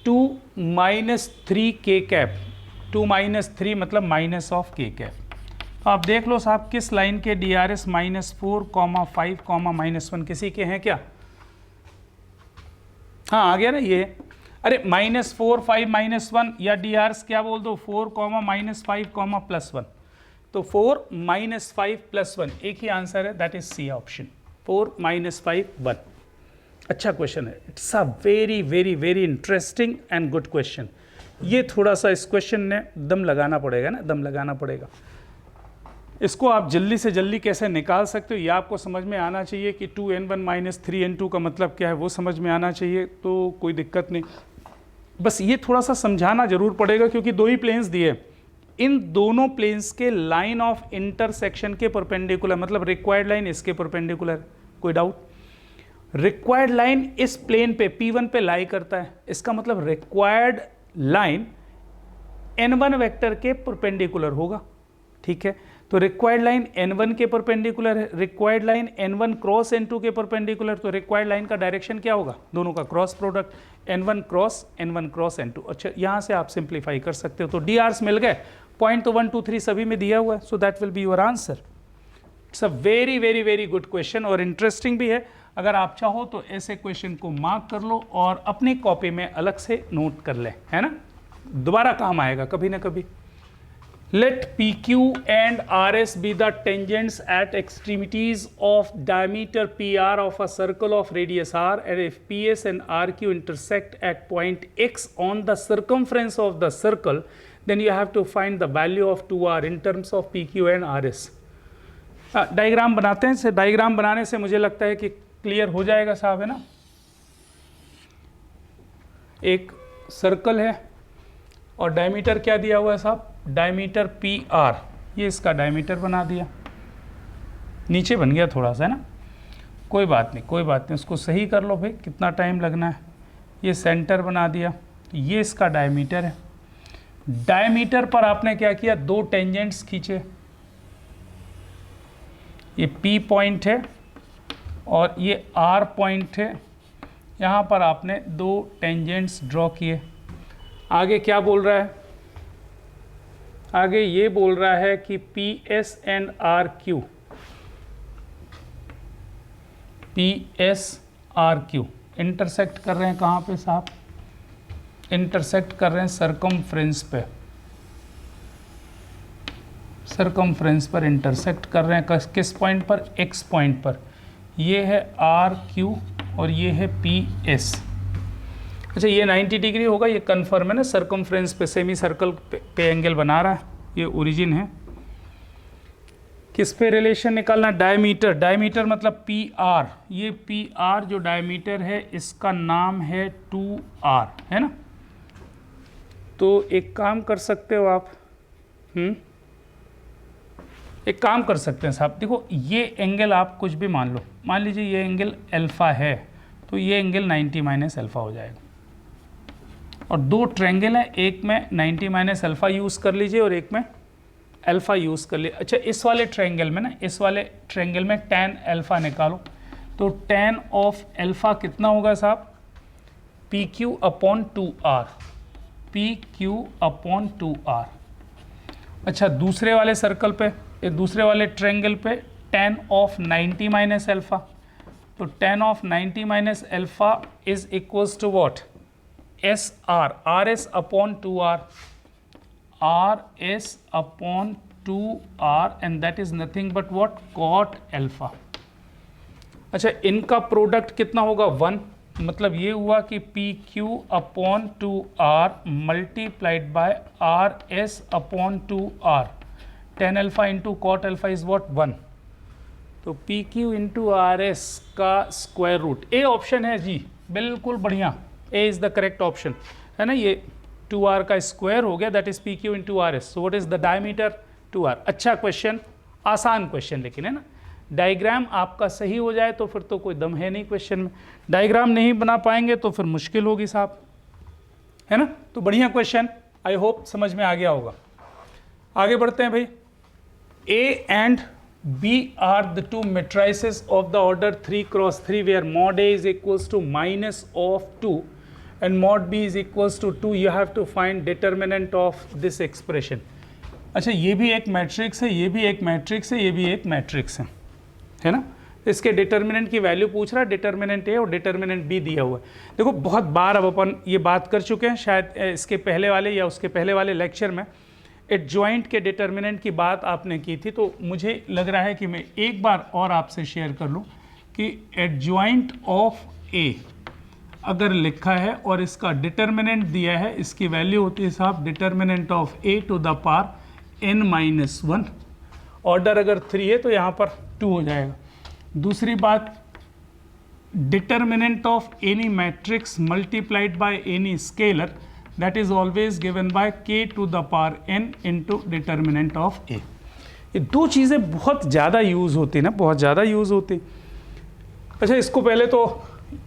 2 माइनस 3k कैप, 2 माइनस 3 मतलब माइनस ऑफ k कैप। तो आप देख लो साहब किस लाइन के DRS -4, 5, -1 किसी के हैं क्या? हाँ, आ गया ना ये। अरे -4, 5, -1 या DRS क्या बोल दो, 4, -5, +1, तो 4 - 5 + 1 एक ही आंसर है, दैट इज सी ऑप्शन, 4 - 5 1। अच्छा क्वेश्चन है, it's a very very very interesting and good question. ये थोड़ा सा इस क्वेश्चन ने दम लगाना पड़ेगा ना, दम लगाना पड़ेगा। इसको आप जल्दी से जल्दी कैसे निकाल सकते हो, ये आपको समझ में आना चाहिए कि 2n1 - 3n2 का मतलब क्या है, वो समझ में आना चाहिए, तो कोई दिक्कत नहीं। बस ये थोड़ा सा समझाना जरूर पड़ेगा, क्योंकि 2 ही प्लेन्स दिए, इन दोनों प्लेन्स के लाइन ऑफ इंटरसेक्शन के परपेंडिकुलर, मतलब रिक्वायर्ड लाइन इसके परपेंडिकुलर, कोई डाउट? रिक्वायर्ड लाइन इस प्लेन पे P1 पे लाई करता है, इसका मतलब रिक्वायर्ड लाइन n1 वेक्टर के परपेंडिकुलर होगा, ठीक है। तो रिक्वायर्ड लाइन n1 के परपेंडिकुलर है, required line n1 cross n2 के परपेंडिकुलर, तो रिक्वायर्ड लाइन का डायरेक्शन क्या होगा, दोनों का cross product, n1 cross n2। अच्छा, यहाँ से आप सिंप्लीफाई कर सकते हो, तो DRs मिल गए। पॉइंट तो 1 2 3 सभी में दिया हुआ है, so that will be your answer. It's a very very very good question और इंटरेस्टिंग भी है। अगर आप चाहो तो ऐसे क्वेश्चन को मार्क कर लो और अपनी कॉपी में अलग से नोट कर ले, है ना, दोबारा काम आएगा कभी ना कभी। Let PQ and RS be the tangents at extremities of diameter PR of a circle of radius R, and if PS and RQ intersect at point X on the circumference of the circle, then you have to find the value of 2R in terms of PQ and RS. Diagram बनाते हैं। Diagram बनाने से मुझे लगता है कि clear हो जाएगा साहब, है ना। एक सर्कल है और डायमीटर क्या दिया हुआ है साहब, डायमीटर पी आर, ये इसका डायमीटर बना दिया, नीचे बन गया थोड़ा सा, है ना, कोई बात नहीं कोई बात नहीं, उसको सही कर लो भाई, कितना टाइम लगना है। ये सेंटर बना दिया, ये इसका डायमीटर है। डायमीटर पर आपने क्या किया, दो टेंजेंट्स खींचे, ये पी पॉइंट है और ये आर पॉइंट है, यहाँ पर आपने दो टेंजेंट्स ड्रॉ किए। आगे क्या बोल रहा है, आगे ये बोल रहा है कि P S and R Q, P S R Q intersect कर रहे हैं कहाँ पे साहब, इंटरसेक्ट कर रहे हैं सरकमफ्रेंस पे, सरकमफ्रेंस पर इंटरसेक्ट कर रहे हैं, किस पॉइंट पर, एक्स पॉइंट पर। ये है आर क्यू और ये है पी एस। अच्छा, ये 90 डिग्री होगा, ये कन्फर्म है ना, सरकमफ्रेंस पे सेमी सर्कल पे एंगल बना रहा है, ये ओरिजिन है। किस पे रिलेशन निकालना, डायमीटर, डायमीटर मतलब पी आर, ये पी आर जो डायमीटर है इसका नाम है 2R, है ना। तो एक काम कर सकते हो आप, एक काम कर सकते हैं साहब, देखो ये एंगल आप कुछ भी मान लो, मान लीजिए ये एंगल अल्फ़ा है, तो ये एंगल 90 माइनस अल्फ़ा हो जाएगा। और दो ट्रायंगल है, एक में 90 माइनस अल्फ़ा यूज़ कर लीजिए और एक में अल्फ़ा यूज़ कर लीजिए। अच्छा, इस वाले ट्रायंगल में ना, इस वाले ट्रायंगल में tan अल्फ़ा निकालो, तो tan ऑफ अल्फ़ा कितना होगा साहब, P Q upon 2R, P Q upon 2R। अच्छा, दूसरे वाले सर्कल पे, दूसरे वाले ट्रायंगल पे tan ऑफ 90 माइनस अल्फ़ा, तो tan of 90 minus alpha is equals to what, S R, R S upon 2R, R S upon 2R, and that is nothing but what, cot alpha. अच्छा, इनका product कितना होगा, 1, मतलब ये हुआ कि P Q upon 2R multiplied by R S upon 2R, tan alpha into cot alpha is what, 1। तो P Q into R S का स्क्वायर रूट, ए ऑप्शन है जी, बिल्कुल बढ़िया, A is the correct option, है ना। ये 2R का स्क्वायर हो गया, that is P Q into R S, so what is the diameter, 2R। अच्छा क्वेश्चन, आसान क्वेश्चन लेकिन, है ना। डायग्राम आपका सही हो जाए तो फिर तो कोई दम है नहीं क्वेश्चन में, डायग्राम नहीं बना पाएंगे तो फिर मुश्किल होगी साहब, है ना। तो बढ़िया क्वेश्चन, आई होप समझ में आ गया होगा। आगे बढ़ते हैं भाई। A and B are the two matrices of the order 3 cross 3 where mod A is equals to minus of 2 and mod B is equals to 2. You have to find determinant of this expression. अच्छा, ये भी एक matrix है, ये भी एक matrix है, ये भी एक मैट्रिक्स है ना। इसके डिटर्मिनेंट की वैल्यू पूछ रहा है, डिटर्मिनेंट A और डिटर्मिनेंट B दिया हुआ है। देखो बहुत बार अब अपन ये बात कर चुके हैं, शायद इसके पहले वाले या उसके पहले वाले लेक्चर में एडजॉइंट के डिटर्मिनेंट की बात आपने की थी, तो मुझे लग रहा है कि मैं एक बार और आपसे शेयर कर लूँ कि एडजॉइंट ऑफ ए अगर लिखा है और इसका डिटर्मिनेंट दिया है, इसकी वैल्यू होती है साहब determinant of A to the power n-1। Order अगर 3 है तो यहाँ पर 2 हो जाएगा। दूसरी बात, determinant of any matrix multiplied by any scalar that is always given by k to the power n into determinant of a। ये दो चीज़ें बहुत ज़्यादा यूज़ होती ना, बहुत ज़्यादा यूज़ होती। अच्छा, इसको पहले तो,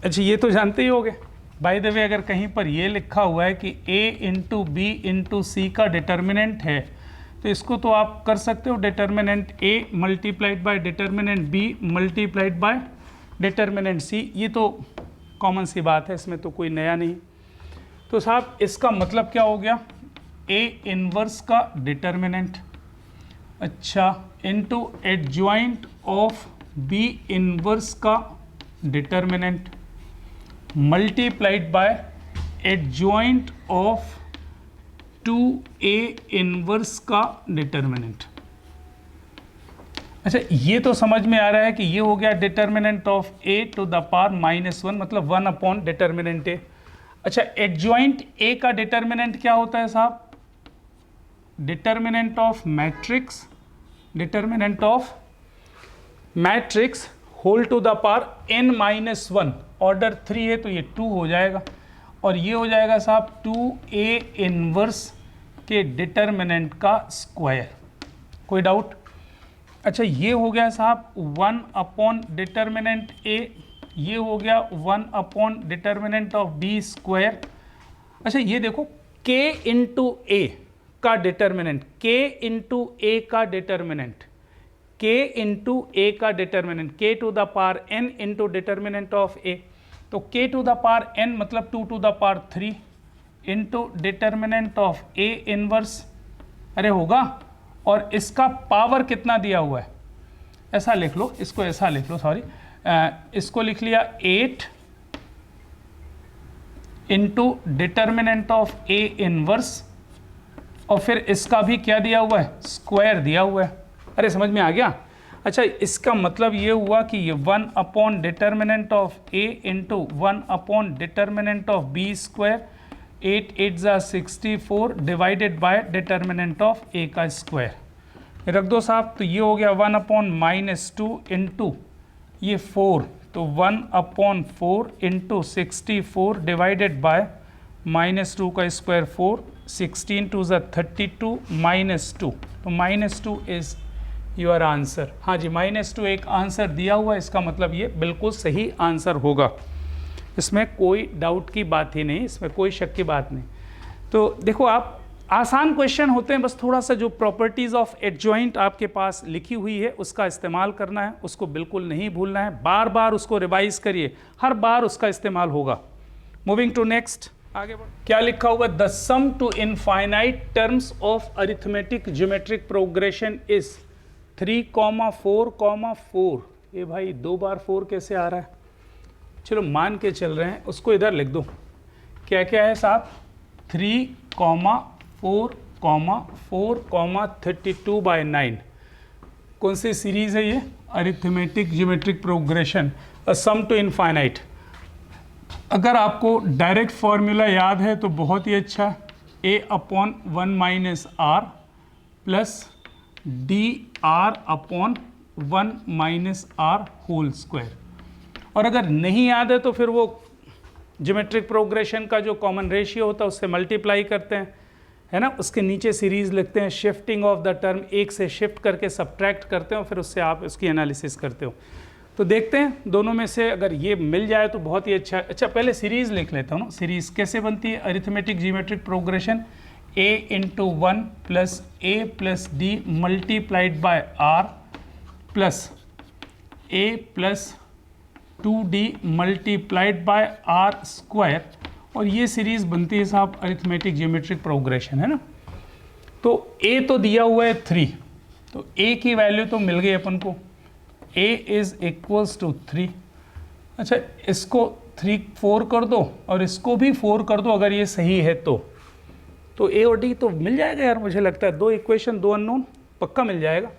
अच्छा ये तो जानते ही होंगे, बाय द वे अगर कहीं पर ये लिखा हुआ है कि a इंटू बी इंटू सी का डिटर्मिनेंट है, तो इसको तो आप कर सकते हो determinant a multiplied by determinant b multiplied by determinant c। ये तो कॉमन सी बात है, इसमें तो कोई नया नहीं। तो साहब इसका मतलब क्या हो गया, A इनवर्स का डिटर्मिनेंट, अच्छा into adjoint of b inverse का determinant multiplied by adjoint of 2a inverse का डिटर्मिनेंट। अच्छा, ये तो समझ में आ रहा है कि ये हो गया determinant of a to the power -1, मतलब 1 अपॉन डिटर्मिनेंट a। अच्छा, एडजॉइंट a का डिटर्मिनेंट क्या होता है साहब? Determinant of matrix, determinant of matrix whole to the power n-1, order 3 है तो ये 2 हो जाएगा, और ये हो जाएगा साहब 2a इनवर्स के डिटर्मिनेंट का स्क्वायर। कोई डाउट? अच्छा, ये हो गया साहब 1 अपॉन डिटर्मिनेंट a, ये हो गया 1 upon determinant of b square. अच्छा, ये देखो k इंटू a का डिटर्मिनेंट, k इंटू a का डिटर्मिनेंट, k इंटू a का determinant, k to the power n into determinant of a, तो k to the power n मतलब 2 to the power 3 into determinant of a inverse, अरे होगा, और इसका power कितना दिया हुआ है, ऐसा लिख लो, इसको ऐसा लिख लो, सॉरी, इसको लिख लिया 8 into determinant of a inverse, और फिर इसका भी क्या दिया हुआ है, स्क्वायर दिया हुआ है। अरे समझ में आ गया? अच्छा, इसका मतलब ये हुआ कि ये 1 upon determinant of a into 1 upon determinant of b square, 8 8 जा 64 divided by determinant of a का स्क्वायर रख दो साहब, तो ये हो गया 1 अपॉन -2 इंटू ये 4, तो 1 अपॉन 4 इंटू 64 डिवाइडेड बाय -2 का स्क्वायर 4, 16 2 जा 32 -2, तो -2 इज योर आंसर। हाँ जी, -2 एक आंसर दिया हुआ है, इसका मतलब ये बिल्कुल सही आंसर होगा, इसमें कोई डाउट की बात ही नहीं, इसमें कोई शक की बात नहीं। तो देखो, आप आसान क्वेश्चन होते हैं, बस थोड़ा सा जो प्रॉपर्टीज़ ऑफ एडजॉइंट आपके पास लिखी हुई है उसका इस्तेमाल करना है, उसको बिल्कुल नहीं भूलना है, बार बार उसको रिवाइज करिए, हर बार उसका इस्तेमाल होगा। मूविंग टू नेक्स्ट, आगे बढ़, क्या लिखा हुआ? The sum to infinite terms of arithmetic geometric progression is 3,4,4। ये भाई 2 बार 4 कैसे आ रहा है? चलो मान के चल रहे हैं, उसको इधर लिख दो। क्या क्या है साहब? 3,4,4,32/9। कौन सी सीरीज है ये? Arithmetic geometric progression, a sum to infinite. अगर आपको डायरेक्ट फॉर्मूला याद है तो बहुत ही अच्छा, a/1 - r plus dr/1 - r whole square. और अगर नहीं याद है तो फिर वो ज्योमेट्रिक प्रोग्रेशन का जो कॉमन रेशियो होता है उससे मल्टीप्लाई करते हैं, है ना, उसके नीचे सीरीज लिखते हैं, शिफ्टिंग ऑफ द टर्म, एक से शिफ्ट करके सब्ट्रैक्ट करते हो, फिर उससे आप उसकी एनालिसिस करते हो। तो देखते हैं दोनों में से अगर ये मिल जाए तो बहुत ही अच्छा। अच्छा, पहले सीरीज लिख लेता हूँ ना। सीरीज कैसे बनती है? Arithmetic geometric progression a into 1 plus a plus D multiplied bye r plus a plus 2d multiplied by r square, और ये सीरीज बनती है साहब अरिथमेटिक ज्योमेट्रिक प्रोग्रेशन, है ना। तो a तो दिया हुआ है 3, तो a की वैल्यू तो मिल गई अपन को, a इज इक्वल्स टू 3। अच्छा, इसको 4 कर दो और इसको भी 4 कर दो, अगर ये सही है तो a और d तो मिल जाएगा यार, मुझे लगता है 2 इक्वेशन 2 अननोन पक्का मिल जाएगा।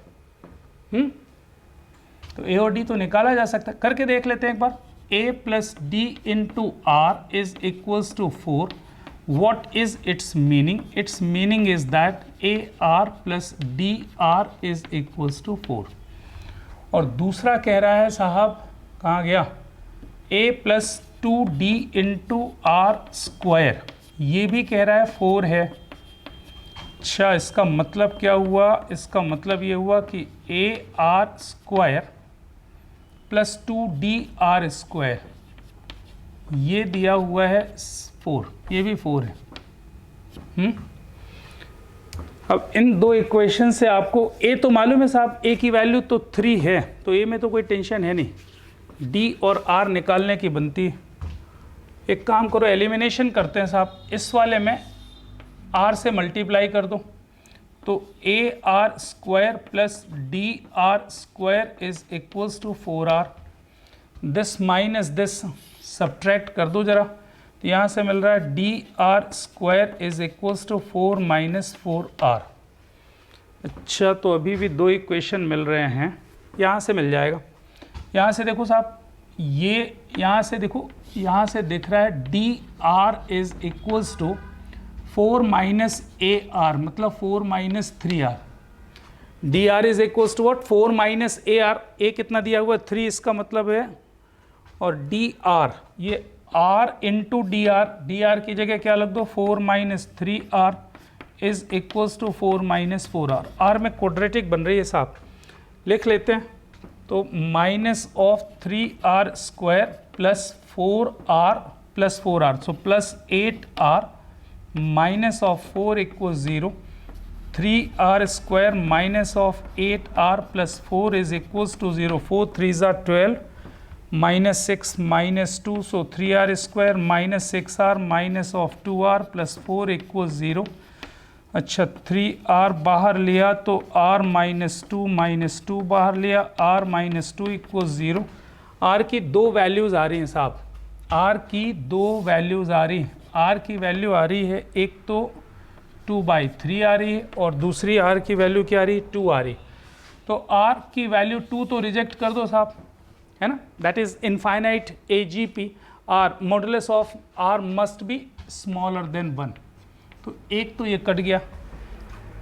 तो a और d तो निकाला जा सकता है, करके देख लेते हैं एक बार। a plus D into R is equals to 4। What is its meaning? Its meaning is that a r plus D are is equals to 4। और दूसरा कह रहा है साहब, कहाँ गया? a plus 2d into R square, ये भी कह रहा है 4 है। अच्छा, इसका मतलब क्या हुआ? इसका मतलब ये हुआ कि a r square plus 2d r square, ये दिया हुआ है 4, ये भी 4 है। अब इन 2 इक्वेशन से आपको a तो मालूम है साहब, a की वैल्यू तो 3 है, तो a में तो कोई टेंशन है नहीं, d और r निकालने की बनती है। एक काम करो, एलिमिनेशन करते हैं साहब, इस वाले में r से मल्टीप्लाई कर दो, तो A R square plus D R square is equals to 4r। This minus this subtract कर दो जरा, तो यहाँ से मिल रहा है D R square is equals to 4 minus 4r। अच्छा, तो अभी भी दो इक्वेशन मिल रहे हैं, यहाँ से मिल जाएगा। यहाँ से देखो साहब, ये यहाँ से देखो, यहाँ से दिख रहा है D R is equals to 4 minus a r, मतलब 4 minus 3r। D are is equals to what, 4 minus a r. A कितना दिया हुआ है 3, इसका मतलब है, और डी आर ये r इंटू डी आर की जगह क्या लग दो 4 minus 3r is equals to 4 minus 4r। r में क्वाड्रेटिक बन रही है साहब, लिख लेते हैं। तो minus of 3r square plus 4r plus 4r, so plus 8r minus of 4 equal 0। 3r square minus of 8r plus 4 is equals to 0। 4 3s are 12 minus 6 minus 2, so 3r square minus 6r minus of 2r plus 4 equal 0। अच्छा, 3r बाहर लिया तो r minus 2 बाहर लिया, r minus 2 equal 0। r की दो values आ रही हैं साहब, r की दो वैल्यूज़ आ रही हैं। r की वैल्यू आ रही है, एक तो 2/3 आ रही है और दूसरी r की वैल्यू क्या आ रही है 2 आ रही। तो r की वैल्यू 2 तो रिजेक्ट कर दो साहब, है ना, that is infinite AGP। r modulus of r must be smaller than 1, तो एक तो ये कट गया।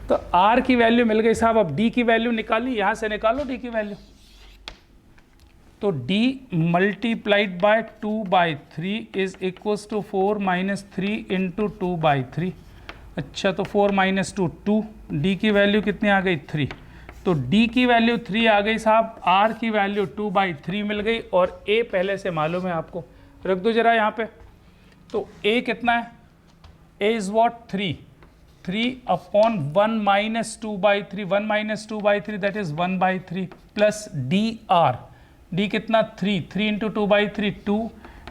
तो r की वैल्यू मिल गई साहब। अब d की वैल्यू निकाली, यहाँ से निकालो d की वैल्यू। तो d multiplied by 2/3 is equals to 4 minus 3 into 2/3। अच्छा, तो 4 माइनस 2 d की वैल्यू कितनी आ गई 3। तो d की वैल्यू 3 आ गई साहब, r की वैल्यू 2/3 मिल गई, और a पहले से मालूम है आपको, रख दो जरा यहाँ पे। तो a कितना है, a is what 3 upon 1 minus 2/3, 1 minus 2/3 that is 1/3 plus d कितना 3 इंटू 2/3 2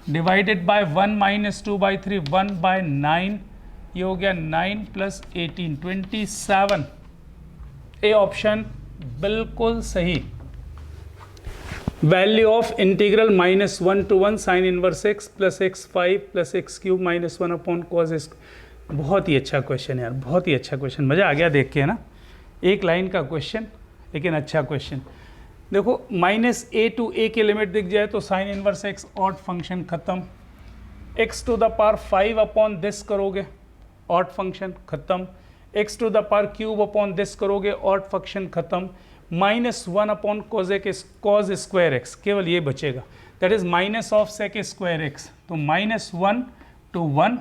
डिवाइडेड बाय 1 माइनस 2/3 1/9, ये हो गया 9 प्लस 18 27। ए ऑप्शन बिल्कुल सही। Value of integral -1 to 1 sign inverse x plus x5 plus x³ -1 upon cos x। बहुत ही अच्छा question है यार, बहुत ही अच्छा क्वेश्चन, मज़ा आ गया देख के, है ना। एक लाइन का क्वेश्चन लेकिन अच्छा क्वेश्चन। देखो -a to a की लिमिट दिख जाए तो sine inverse x odd function ख़त्म। x to the power 5 upon this करोगे ऑड फंक्शन ख़त्म। x to the power cube upon this करोगे ऑड फंक्शन ख़त्म। -1 अपॉन कॉज स्क्वायर x, केवल ये बचेगा, that is minus of sec square x। तो -1 to 1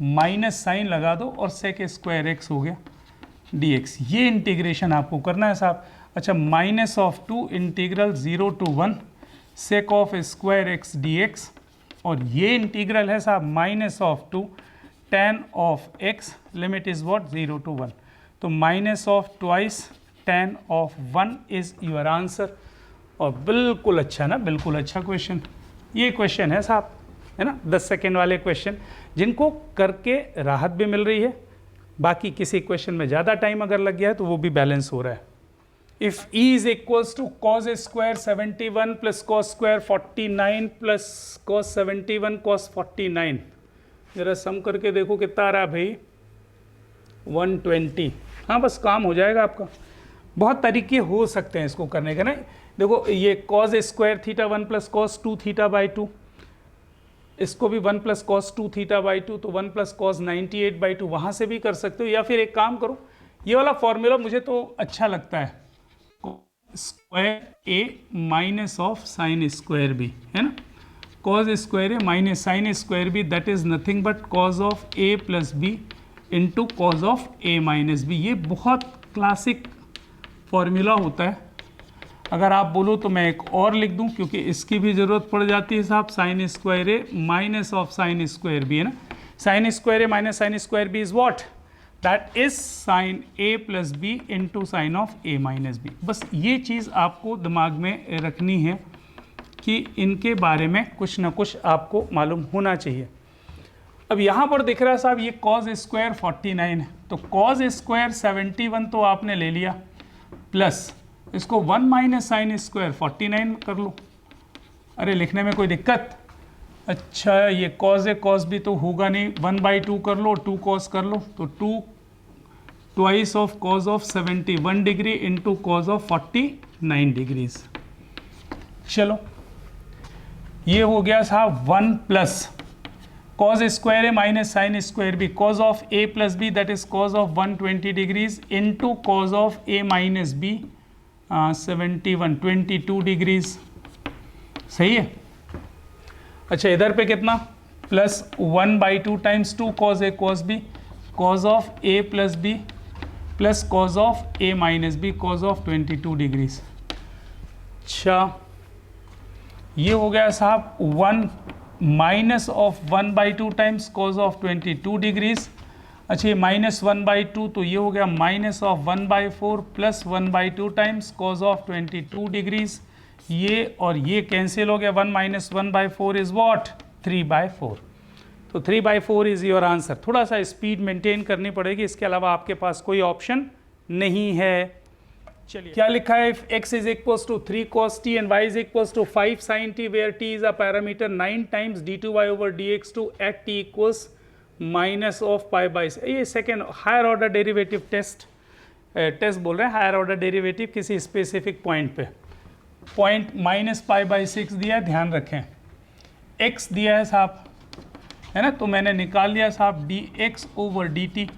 minus sign लगा दो और सेक स्क्वायर x हो गया dx। ये इंटीग्रेशन आपको करना है साहब। अच्छा, -2 integral 0 to 1 sake of square x dx, और ये इंटीग्रल है साहब -2 tan of x, limit is what 0 to 1। तो -2 tan of 1 is your answer. और बिल्कुल अच्छा ना, बिल्कुल अच्छा क्वेश्चन ये क्वेश्चन है साहब, है ना। 10 सेकेंड वाले क्वेश्चन जिनको करके राहत भी मिल रही है, बाकी किसी क्वेश्चन में ज़्यादा टाइम अगर लग गया है तो वो भी बैलेंस हो रहा है। If e is equals to cos square 71 plus cos square 49 plus cos 71 cos 49, जरा सम करके देखो कितना आ रहा है भाई 120। हाँ, बस काम हो जाएगा आपका। बहुत तरीके हो सकते हैं इसको करने के ना। देखो ये कॉस स्क्वायर θ1 प्लस कॉस 2 θ/2, इसको भी 1 प्लस कॉस 2 θ/2, तो 1 प्लस कॉस 98/2 वहाँ से भी कर सकते हो। या फिर एक काम करो, ये वाला फॉर्मूला मुझे तो अच्छा लगता है, square A minus of sine square B, है ना। Cos square A minus sine square B, that is nothing but cos of A plus B into cos of A minus B. ये बहुत क्लासिक फॉर्मूला होता है। अगर आप बोलो तो मैं एक और लिख दूं, क्योंकि इसकी भी ज़रूरत पड़ जाती है साहब। Sine square A minus of sine square B, है ना। Sine square A minus sine square B is what, that is sine A plus B into sine of A minus B. बस ये चीज़ आपको दिमाग में रखनी है कि इनके बारे में कुछ ना कुछ आपको मालूम होना चाहिए। अब यहाँ पर दिख रहा है साहब ये कॉस स्क्वायर 49 है, तो कॉज स्क्वायर 71 तो आपने ले लिया, प्लस इसको 1 माइनस साइन स्क्वायर 49 कर लो। अरे लिखने में कोई दिक्कत? अच्छा ये कॉज है, कॉज भी तो होगा नहीं, 1/2 कर लो, 2 कॉस कर लो, तो 2 twice of cos of 71 degree into cos of 49 degrees. चलो ये हो गया साहब 1 प्लस कॉज स्क्वायर है माइनस साइन स्क्वायर भी, cos of A plus B that is cos of 120 degrees into cos of A minus B 71 22 degrees. सही है। अच्छा इधर पे कितना, plus 1/2 times 2 cos A cos B, cos of A plus B plus cause of A minus b, cos of 22 degrees. अच्छा ये हो गया साहब 1 minus of 1/2 times cos of 22 degrees. अच्छा ये माइनस 1/2 तो ये हो गया minus of 1/4 plus 1/2 times cos of 22 degrees. ये और ये कैंसिल हो गया, 1 माइनस 1/4 इज व्हाट 3/4। तो 3/4 इज योर आंसर। थोड़ा सा स्पीड मेंटेन करनी पड़ेगी, इसके अलावा आपके पास कोई ऑप्शन नहीं है। चलिए क्या लिखा है, if x is equals to 3 cos t and y is equals to 5 sin t where t is a parameter 9 times d2y over dx2 at t equals minus of pi by 6। ये second higher order derivative test बोल रहे हैं, higher order derivative किसी specific point पे, point minus pi by 6 दिया है, ध्यान रखें x दिया है साहब, है ना, तो मैंने निकाल लिया साहब dx over dt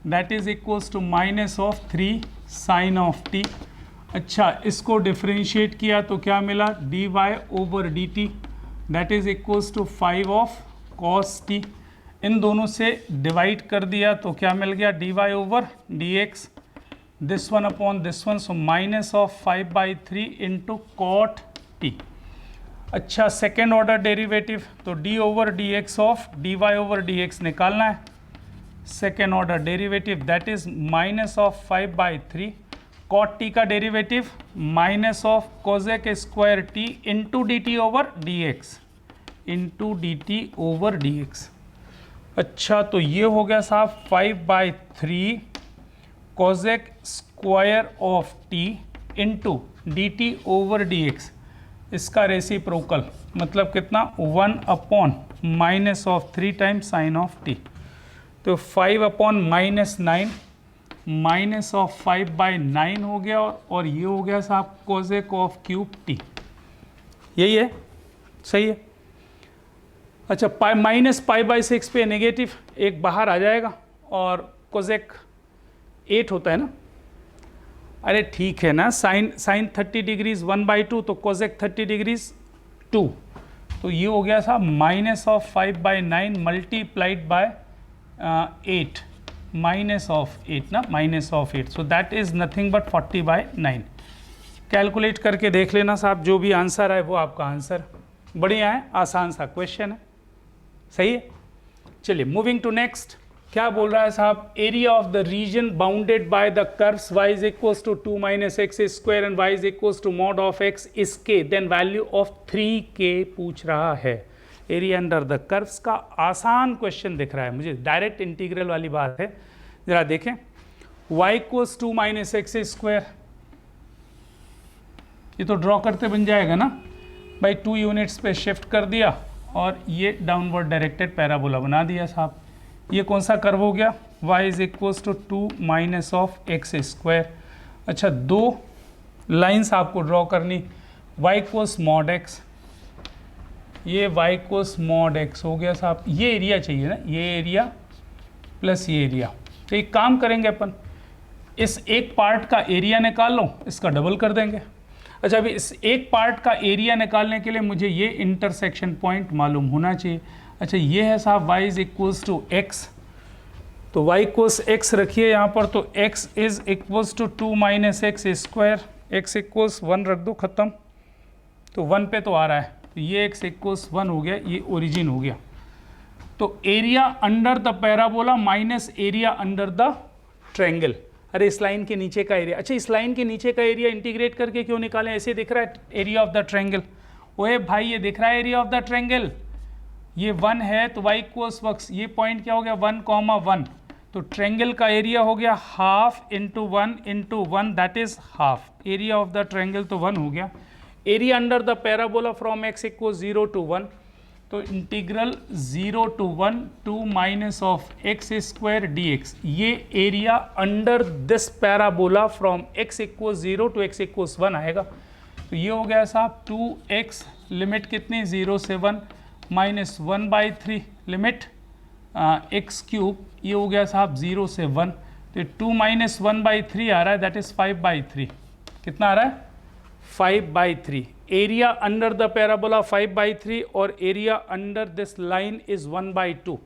that is equals to minus of 3 sine of t. अच्छा इसको डिफरेंशिएट किया तो क्या मिला, dy over dt that is equals to 5 of cos t. इन दोनों से डिवाइड कर दिया तो क्या मिल गया, dy over dx, this one upon this one, so minus of 5/3 into cot t. अच्छा सेकेंड ऑर्डर डेरिवेटिव तो d over dx of dy over dx निकालना है, second order derivative that is minus of 5/3 cot t का derivative minus of cosec square t into d t over d x, into d t over d x. अच्छा तो ये हो गया साहब 5/3 cosec square of T into d t over d x, इसका reciprocal मतलब कितना 1 upon minus of 3 times sign of T, तो 5 अपॉन माइनस 9 माइनस ऑफ 5/9 हो गया, और ये हो गया साहब कोजेक ऑफ क्यूब टी, यही है, सही है। अच्छा माइनस पाई/6 पे नेगेटिव एक बाहर आ जाएगा और कोजेक 8 होता है ना, अरे ठीक है ना, साइन 30 डिग्रीज 1/2 तो कोजेक 30 डिग्रीज 2, तो ये हो गया साहब minus of 5/9 multiplied by 8 minus of 8 ना, minus of 8, so that is nothing but 40/9। Calculate करके देख लेना साहब, जो भी आंसर है वो आपका आंसर। बढ़िया है, आसान सा क्वेश्चन है, सही है। चलिए मूविंग टू नेक्स्ट, क्या बोल रहा है साहब, area of the region bounded by the curves y is equals to 2 minus x square and y is equals to mod of x is k, then value of 3k पूछ रहा है। Area under the curves का आसान question दिख रहा है मुझे, direct integral वाली बात है। जरा देखें, y equals 2 minus x square, ये तो ड्रॉ करते बन जाएगा ना भाई, 2 यूनिट्स पे शिफ्ट कर दिया और ये डाउनवर्ड डायरेक्टेड पैराबोला बना दिया साहब। ये कौन सा कर्व हो गया, y is equals to 2 minus of x square. अच्छा दो लाइंस आपको ड्रॉ करनी, y इक्वल्स मॉड x, ये y इक्वल्स मॉड x हो गया साहब। ये एरिया चाहिए ना, ये एरिया प्लस ये एरिया, तो एक काम करेंगे अपन, इस एक पार्ट का एरिया निकाल लो, इसका डबल कर देंगे। अच्छा अभी इस एक पार्ट का एरिया निकालने के लिए मुझे ये इंटरसेक्शन पॉइंट मालूम होना चाहिए। अच्छा ये है साहब y is equals to x, तो y इक्वल्स एक्स रखिए यहाँ पर, तो x is equals to 2 minus x square, x equals 1 रख दो, ख़त्म, तो 1 पे तो आ रहा है, तो ये x इक्वल्स 1 हो गया, ये ओरिजिन हो गया। तो area under the parabola minus area under the triangle, अरे इस लाइन के नीचे का एरिया, अच्छा इस लाइन के नीचे का एरिया इंटीग्रेट करके क्यों निकालें, ऐसे दिख रहा है एरिया ऑफ द ट्रायंगल, ओए भाई ये दिख रहा है एरिया ऑफ द ट्रायंगल, ये 1 है तो y इक्वल्स वक्स, ये पॉइंट क्या हो गया 1, 1, तो ट्रायंगल का एरिया हो गया half into one that is half, area of the triangle तो 1 हो गया। Area under the parabola from x equal 0 to 1, तो integral 0 to 1 2 minus of x square dx, ये area under this parabola from x equal 0 to x equal 1 आएगा। तो ये हो गया साहब 2x, लिमिट कितनी 0 से 1 माइनस 1/3 लिमिट x क्यूब, ये हो गया साहब 0 से 1, तो 2 माइनस 1/3 आ रहा है दैट इज 5/3। कितना आ रहा है 5/3। एरिया अंडर द पैराबोला 5/3 और area under this line is 1/2,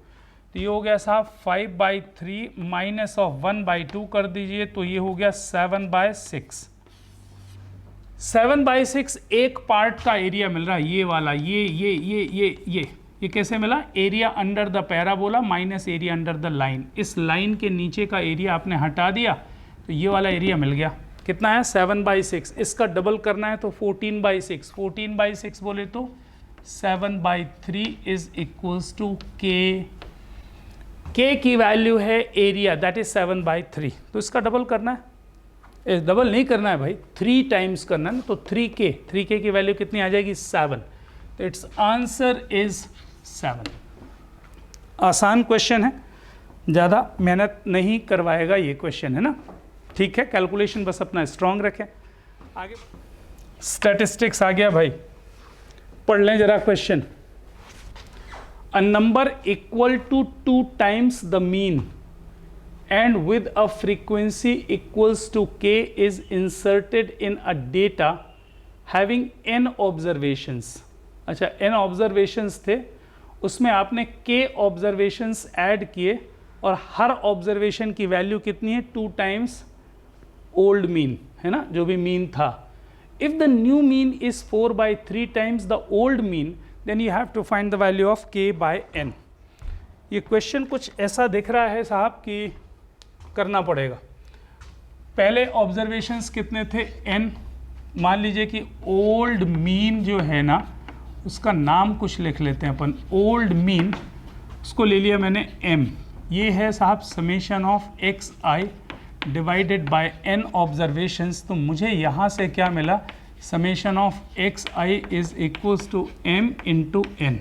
तो ये हो गया साहब 5/3 माइनस ऑफ 1/2 कर दीजिए, तो ये हो गया 7/6। 7/6 एक पार्ट का एरिया मिल रहा है, ये वाला, ये कैसे मिला, area under the parabola minus area under the line, इस लाइन के नीचे का एरिया आपने हटा दिया तो ये वाला एरिया मिल गया। कितना है 7/6, इसका डबल करना है तो 14/6, 14/6 बोले तो 7/3 इज इक्वल्स टू के की वैल्यू है एरिया दैट इज 7/3, तो इसका डबल करना है, डबल नहीं करना है भाई, 3 टाइम्स करना है ना, तो 3k की वैल्यू कितनी आ जाएगी 7, तो इट्स आंसर इज 7। आसान क्वेश्चन है, ज़्यादा मेहनत नहीं करवाएगा ये क्वेश्चन, है ना, ठीक है। कैलकुलेशन बस अपना स्ट्रांग रखें। आगे स्टैटिस्टिक्स आ गया भाई, पढ़ लें जरा question. A number equal to 2 times the mean and with a frequency equals to k is inserted in a data having n observations। अच्छा n observations थे, उसमें आपने k observations ऐड किए और हर observation की वैल्यू कितनी है 2 times old mean, है ना, जो भी मीन था। if the new mean is 4/3 times the old mean then you have to find the value of k by n। ये क्वेश्चन कुछ ऐसा दिख रहा है साहब कि करना पड़ेगा। पहले ऑब्जर्वेशंस कितने थे n, मान लीजिए कि ओल्ड मीन जो है ना उसका नाम कुछ लिख लेते हैं अपन, ओल्ड मीन उसको ले लिया मैंने m, ये है साहब summation of xi divided by n observations, तो मुझे यहाँ से क्या मिला, summation of xi is equals to m into n।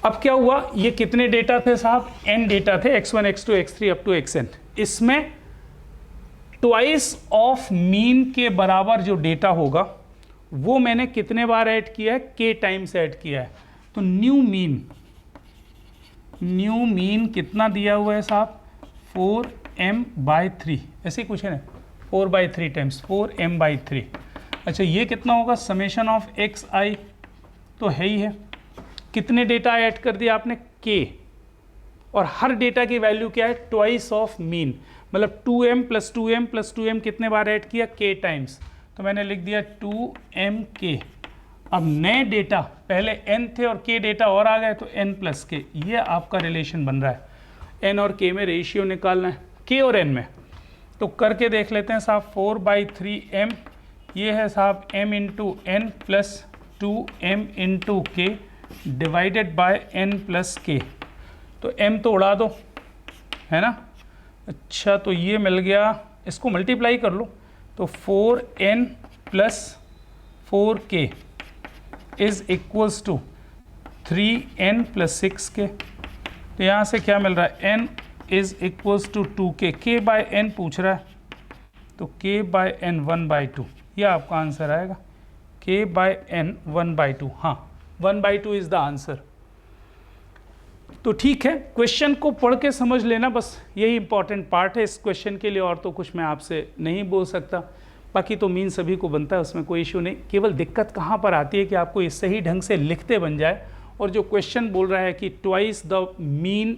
अब क्या हुआ, ये कितने डेटा थे साहब, n डेटा थे, x1 x2 x3 up to xn, इसमें ट्वाइस ऑफ मीन के बराबर जो डेटा होगा वो मैंने कितने बार ऐड किया है, k टाइम्स ऐड किया है, तो न्यू मीन कितना दिया हुआ है साहब 4m/3, ऐसे ही कुछ है ना, 4/3 टाइम्स 4m/3। अच्छा ये कितना होगा, समेशन ऑफ xi तो है ही है, कितने डेटा ऐड कर दिया आपने k, और हर डेटा की वैल्यू क्या है ट्वाइस ऑफ मीन, मतलब 2m + 2m + 2m कितने बार ऐड किया k टाइम्स, तो मैंने लिख दिया 2mk। अब नए डेटा, पहले n थे और k डेटा और आ गए तो n + k, ये आपका रिलेशन बन रहा है। n और k में रेशियो निकालना है, k और n में, तो करके देख लेते हैं साहब। 4/3m ये है साहब m into n plus 2m into k divided by n plus k, तो m तो उड़ा दो, है ना। अच्छा तो ये मिल गया, इसको मल्टीप्लाई कर लो, तो 4n plus 4k is equals to 3n plus 6k, तो यहाँ से क्या मिल रहा है, n is equals to 2k, k by n पूछ रहा है, तो k बाय n 1/2, यह आपका आंसर आएगा, k बाय n 1/2, हाँ 1/2 इज द आंसर। तो ठीक है, क्वेश्चन को पढ़ के समझ लेना, बस यही इंपॉर्टेंट पार्ट है इस क्वेश्चन के लिए, और तो कुछ मैं आपसे नहीं बोल सकता। बाकी तो मीन सभी को बनता है, उसमें कोई इशू नहीं। केवल दिक्कत कहाँ पर आती है कि आपको ये सही ढंग से लिखते बन जाए, और जो क्वेश्चन बोल रहा है कि twice the mean,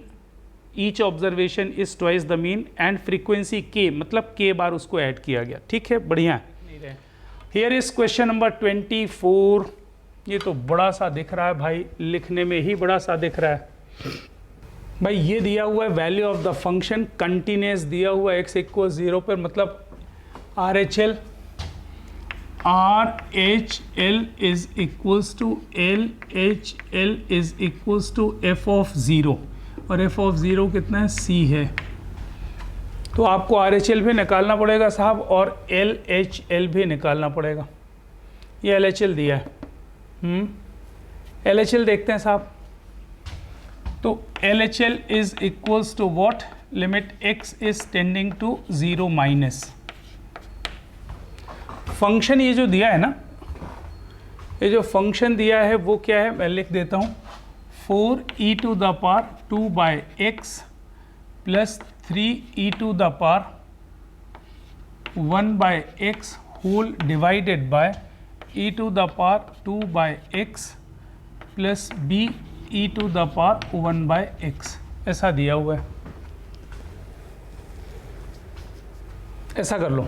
each observation is twice the mean and frequency के, मतलब के बार उसको ऐड किया गया। ठीक है, बढ़िया है। Here is question number 24। ये तो बड़ा सा दिख रहा है भाई, लिखने में ही बड़ा सा दिख रहा है भाई। ये दिया हुआ है value of the function continuous दिया हुआ है x इक्वल 0 पर, मतलब RHL is equals to LHL is equals to f of 0, और f of 0 कितना है, c है। तो आपको RHL भी निकालना पड़ेगा साहब और LHL भी निकालना पड़ेगा। ये LHL दिया है, LHL देखते हैं साहब। तो LHL is equals to what, limit x is tending to 0 minus. Function ये जो दिया है ना, ये जो फंक्शन दिया है वो क्या है, मैं लिख देता हूँ 4e to the power 2 by x plus 3e to the power 1 by x whole divided by e to the power 2 by x plus b e to the power 1 by x, ऐसा दिया हुआ है। ऐसा कर लो,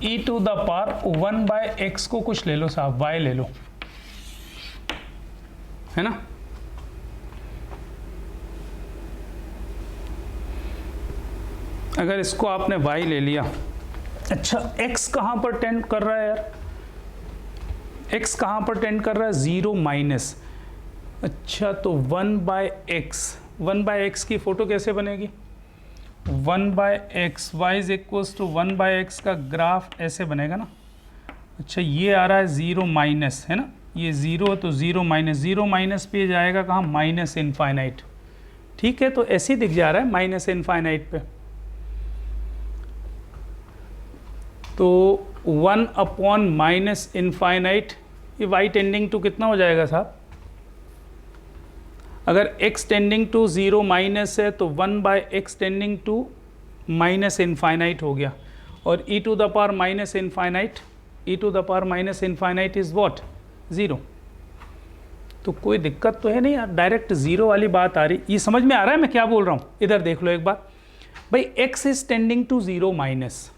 e to the power 1 by x को कुछ ले लो साहब, y ले लो, है ना। अगर इसको आपने y ले लिया, अच्छा x कहाँ पर टेंड कर रहा है यार, x कहाँ पर टेंड कर रहा है, 0 माइनस। अच्छा तो 1 बाय एक्स की फोटो कैसे बनेगी, 1 by x, y is equals to 1 by x का ग्राफ ऐसे बनेगा ना। अच्छा ये आ रहा है 0 माइनस, है ना, ये 0 है तो 0 माइनस पे जाएगा कहाँ, माइनस इनफाइनाइट। ठीक है, तो ऐसे ही दिख जा रहा है माइनस इनफाइनाइट पे। तो 1 अपॉन माइनस इनफाइनाइट, ये y टेंडिंग टू कितना हो जाएगा साहब, अगर x टेंडिंग टू 0 माइनस है तो 1 by x tending to minus infinite हो गया, और e to the power minus infinite, e to the power minus infinite is what, 0। तो कोई दिक्कत तो है नहीं यार, डायरेक्ट 0 वाली बात आ रही, ये समझ में आ रहा है मैं क्या बोल रहा हूँ। इधर देख लो एक बार भाई, x is tending to 0 minus,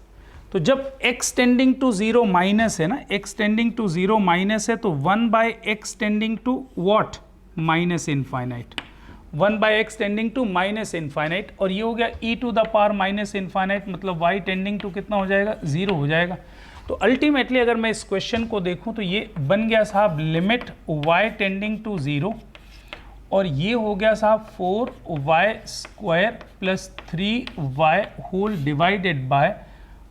तो जब x टेंडिंग टू 0 माइनस है ना, x टेंडिंग टू 0 माइनस है तो 1 by x tending to what, minus infinite, 1 by x tending to minus infinite, और ये हो गया e to the power minus infinite, मतलब y टेंडिंग टू कितना हो जाएगा, 0 हो जाएगा। तो अल्टीमेटली अगर मैं इस क्वेश्चन को देखूं तो ये बन गया साहब लिमिट y टेंडिंग टू 0, और ये हो गया साहब 4y square plus 3y whole divided by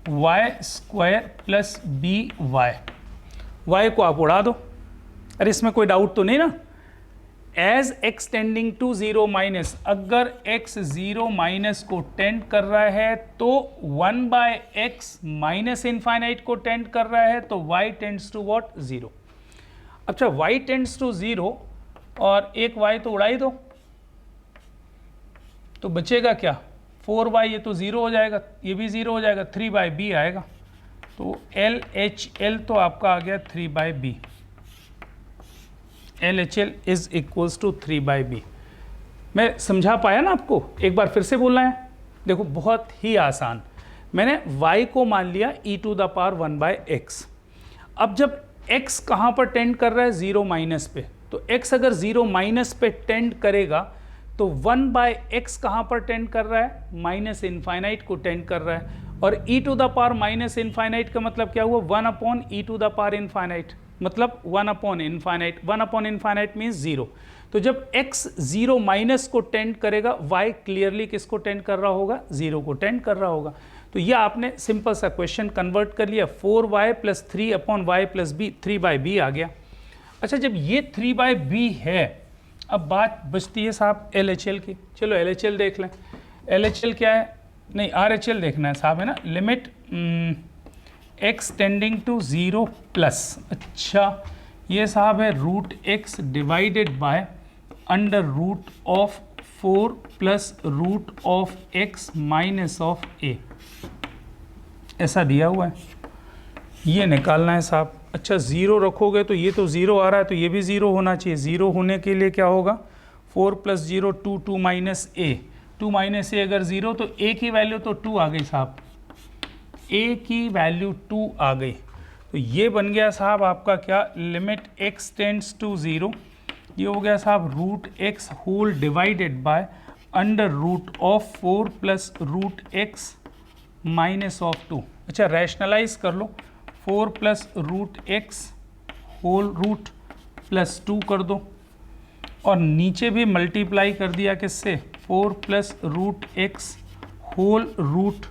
y square plus by। y को आप उड़ा दो, अरे इसमें कोई डाउट तो नहीं ना। As x tending to 0 minus, अगर x 0 माइनस को टेंड कर रहा है तो 1 बाय एक्स माइनस इनफाइनाइट को टेंड कर रहा है, तो y टेंड्स टू व्हाट, 0। अच्छा y टेंड्स टू 0 और एक y तो उड़ा ही दो, तो बचेगा क्या, 4y, ये तो 0 हो जाएगा, ये भी 0 हो जाएगा, 3 बाई बी आएगा। तो LHL तो आपका आ गया 3 by b, LHL is equals to 3 by b. मैं समझा पाया ना आपको, एक बार फिर से बोलना है, देखो बहुत ही आसान। मैंने y को मान लिया e to the power 1 by x. अब जब x कहाँ पर टेंड कर रहा है, 0 माइनस पे, तो x अगर 0 माइनस पे टेंड करेगा तो 1 बाय एक्स कहाँ पर टेंड कर रहा है, माइनस इनफाइनाइट को टेंड कर रहा है, और e to the power minus infinite का मतलब क्या हुआ, 1 upon e to the power infinite, मतलब 1 upon infinite, 1 upon infinite means 0। तो जब x 0 माइनस को टेंड करेगा, y क्लियरली किसको टेंड कर रहा होगा, 0 को टेंड कर रहा होगा। तो यह आपने सिंपल सा क्वेश्चन कन्वर्ट कर लिया, 4y plus 3 upon y plus b, 3 by b आ गया। अच्छा जब ये 3 बाई बी है, अब बात बचती है साहब LHL की। चलो LHL देख लें। LHL क्या है, नहीं RHL देखना है साहब, है ना। Limit x tending to 0 plus, अच्छा ये साहब है root x divided by under root of 4 plus root of x minus of a, ऐसा दिया हुआ है, ये निकालना है साहब। अच्छा 0 रखोगे तो ये तो 0 आ रहा है, तो ये भी 0 होना चाहिए। 0 होने के लिए क्या होगा, 4 प्लस 0 2, 2 माइनस ए, 2 माइनस ए अगर 0 तो a की वैल्यू तो 2 आ गई साहब, a की वैल्यू 2 आ गई। तो ये बन गया साहब आपका क्या, लिमिट x टेंड्स टू 0, ये हो गया साहब root x whole divided by under root of 4 plus root x minus of 2। अच्छा रैशनलाइज कर लो, 4 plus root x whole root plus 2 कर दो, और नीचे भी मल्टीप्लाई कर दिया किससे, 4 plus root x whole root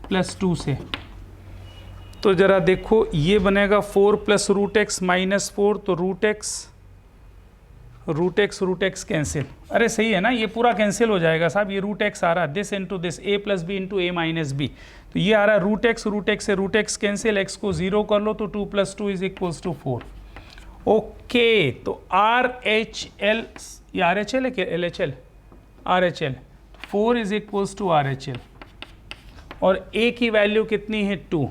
plus 2 से। तो ज़रा देखो ये बनेगा 4 प्लस रूट एक्स माइनस 4, तो रूट एक्स कैंसिल। अरे सही है ना, ये पूरा कैंसिल हो जाएगा साहब, ये रूट एक्स आ रहा है, this into this, a plus B into a minus b, तो ये आ रहा है रूट एक्स से रूट एक्स कैंसिल, एक्स को 0 कर लो तो 2 plus 2 is equals to 4। Okay, तो आर एच एल, ये आर एच एल है क्या, L H L, R H L, 4 is equals to R H L, और ए की वैल्यू कितनी है 2,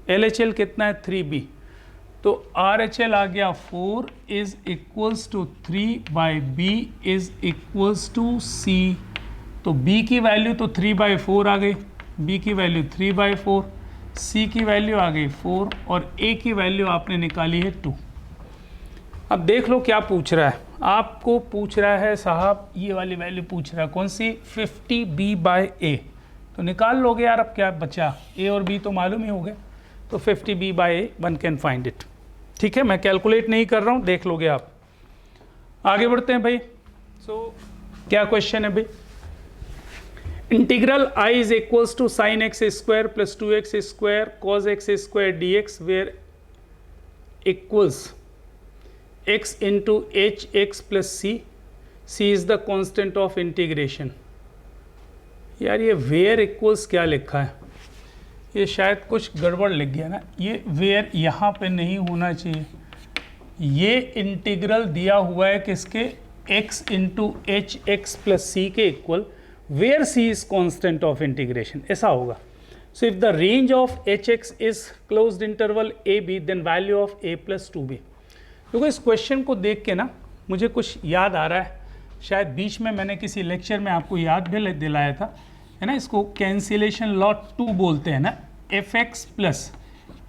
एल एच एल कितना है 3b, तो आर एच एल आ गया 4 is equals to 3/b is equals to c, तो b की वैल्यू तो 3/4 आ गई, b की वैल्यू 3/4, c की वैल्यू आ गई 4, और a की वैल्यू आपने निकाली है 2। अब देख लो क्या पूछ रहा है, आपको पूछ रहा है साहब ये वाली वैल्यू पूछ रहा है, कौन सी, 50b/a, तो निकाल लोगे यार, अब क्या बचा, a और b तो मालूम ही हो गए, तो 50b/a one can find it. ठीक है, मैं कैलकुलेट नहीं कर रहा हूँ, देख लोगे आप। आगे बढ़ते हैं भाई। क्या क्वेश्चन है भाई, integral i is equals to sine x square plus 2x square cos x square dx where equals x into h x plus c is the constant of integration. यार ये वेयर इक्वल्स क्या लिखा है, ये शायद कुछ गड़बड़ लिख गया ना, ये वेयर यहाँ पे नहीं होना चाहिए, ये इंटीग्रल दिया हुआ है किसके, x into h x plus c के equal, where c is constant of integration, ऐसा होगा। So if the range of h x is closed interval a b then value of a plus 2b। देखो इस question को देख के ना मुझे कुछ याद आ रहा है, शायद बीच में मैंने किसी लेक्चर में आपको याद भी दिलाया था, है ना, इसको कैंसिलेशन लॉ 2 बोलते हैं ना, F x plus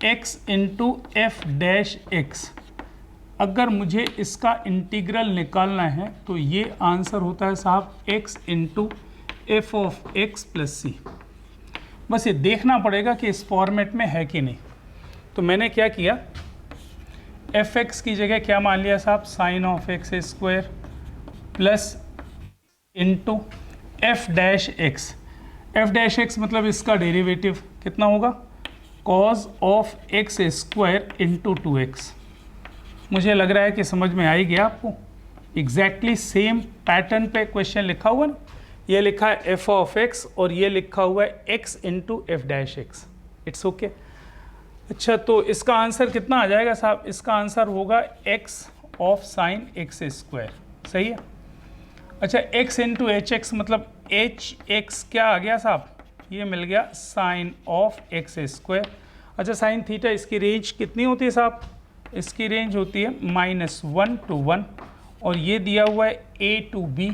x into f dash x. अगर मुझे इसका इंटीग्रल निकालना है तो ये आंसर होता है साहब x into f of x plus c. बस ये देखना पड़ेगा कि इस फॉर्मेट में है कि नहीं। तो मैंने क्या किया, एफ एक्स की जगह क्या मान लिया साहब, sine of x square plus into f dash x. F dash x मतलब इसका डेरिवेटिव कितना होगा, cos of x square into 2x। मुझे लग रहा है कि समझ में आ ही गया आपको, एग्जैक्टली सेम पैटर्न पे क्वेश्चन लिखा हुआ ना, ये लिखा है एफ ऑफ एक्स और ये लिखा हुआ है x into f dash x. It's okay. अच्छा, तो इसका आंसर कितना आ जाएगा साहब, इसका आंसर होगा x of sine x square, सही है। अच्छा, x इंटू एच एक्स मतलब एच एक्स क्या आ गया साहब, ये मिल गया साइन ऑफ एक्स स्क्वायर। अच्छा, साइन थीटा इसकी रेंज कितनी होती है साहब, इसकी रेंज होती है -1 to 1, और ये दिया हुआ है a to b,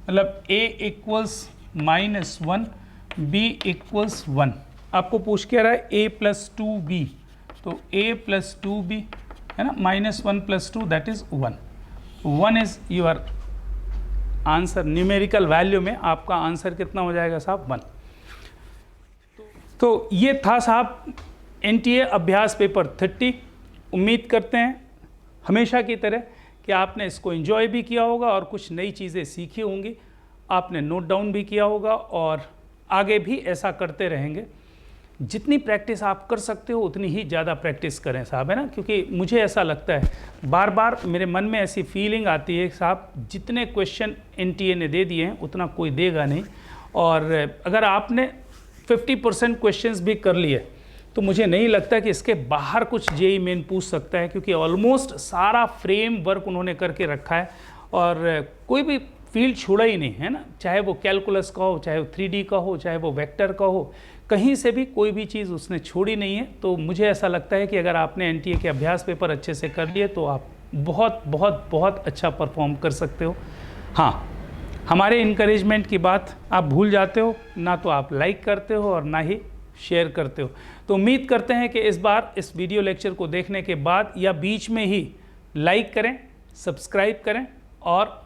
मतलब a इक्वल्स -1 b इक्वल्स 1। आपको पूछ के रहा है a प्लस 2b, तो a प्लस 2b है ना, -1 plus 2 that is 1। 1 is your answer, numerical value में आपका आंसर कितना हो जाएगा साहब, 1। तो ये था साहब NTA अभ्यास पेपर 30। उम्मीद करते हैं हमेशा की तरह कि आपने इसको एंजॉय भी किया होगा और कुछ नई चीज़ें सीखी होंगी, आपने नोट डाउन भी किया होगा, और आगे भी ऐसा करते रहेंगे। जितनी प्रैक्टिस आप कर सकते हो उतनी ही ज़्यादा प्रैक्टिस करें साहब, है ना, क्योंकि मुझे ऐसा लगता है, बार बार मेरे मन में ऐसी फीलिंग आती है साहब, जितने क्वेश्चन NTA ने दे दिए हैं उतना कोई देगा नहीं, और अगर आपने 50% क्वेश्चंस भी कर लिए तो मुझे नहीं लगता कि इसके बाहर कुछ JEE मेन पूछ सकता है, क्योंकि ऑलमोस्ट सारा फ्रेम वर्क उन्होंने करके रखा है, और कोई भी फील्ड छोड़ा ही नहीं है ना, चाहे वो कैलकुलस का हो, चाहे वो 3D का हो, चाहे वो वेक्टर का हो, कहीं से भी कोई भी चीज़ उसने छोड़ी नहीं है। तो मुझे ऐसा लगता है कि अगर आपने NTA के अभ्यास पेपर अच्छे से कर लिए तो आप बहुत बहुत बहुत अच्छा परफॉर्म कर सकते हो। हाँ, हमारे इनकरेजमेंट की बात आप भूल जाते हो, ना तो आप लाइक करते हो और ना ही शेयर करते हो। तो उम्मीद करते हैं कि इस बार इस वीडियो लेक्चर को देखने के बाद या बीच में ही लाइक करें, सब्सक्राइब करें और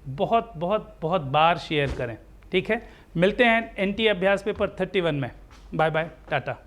बहुत बहुत बहुत बार शेयर करें। ठीक है, मिलते हैं NTA अभ्यास पेपर 31 में। Bye bye, Tata.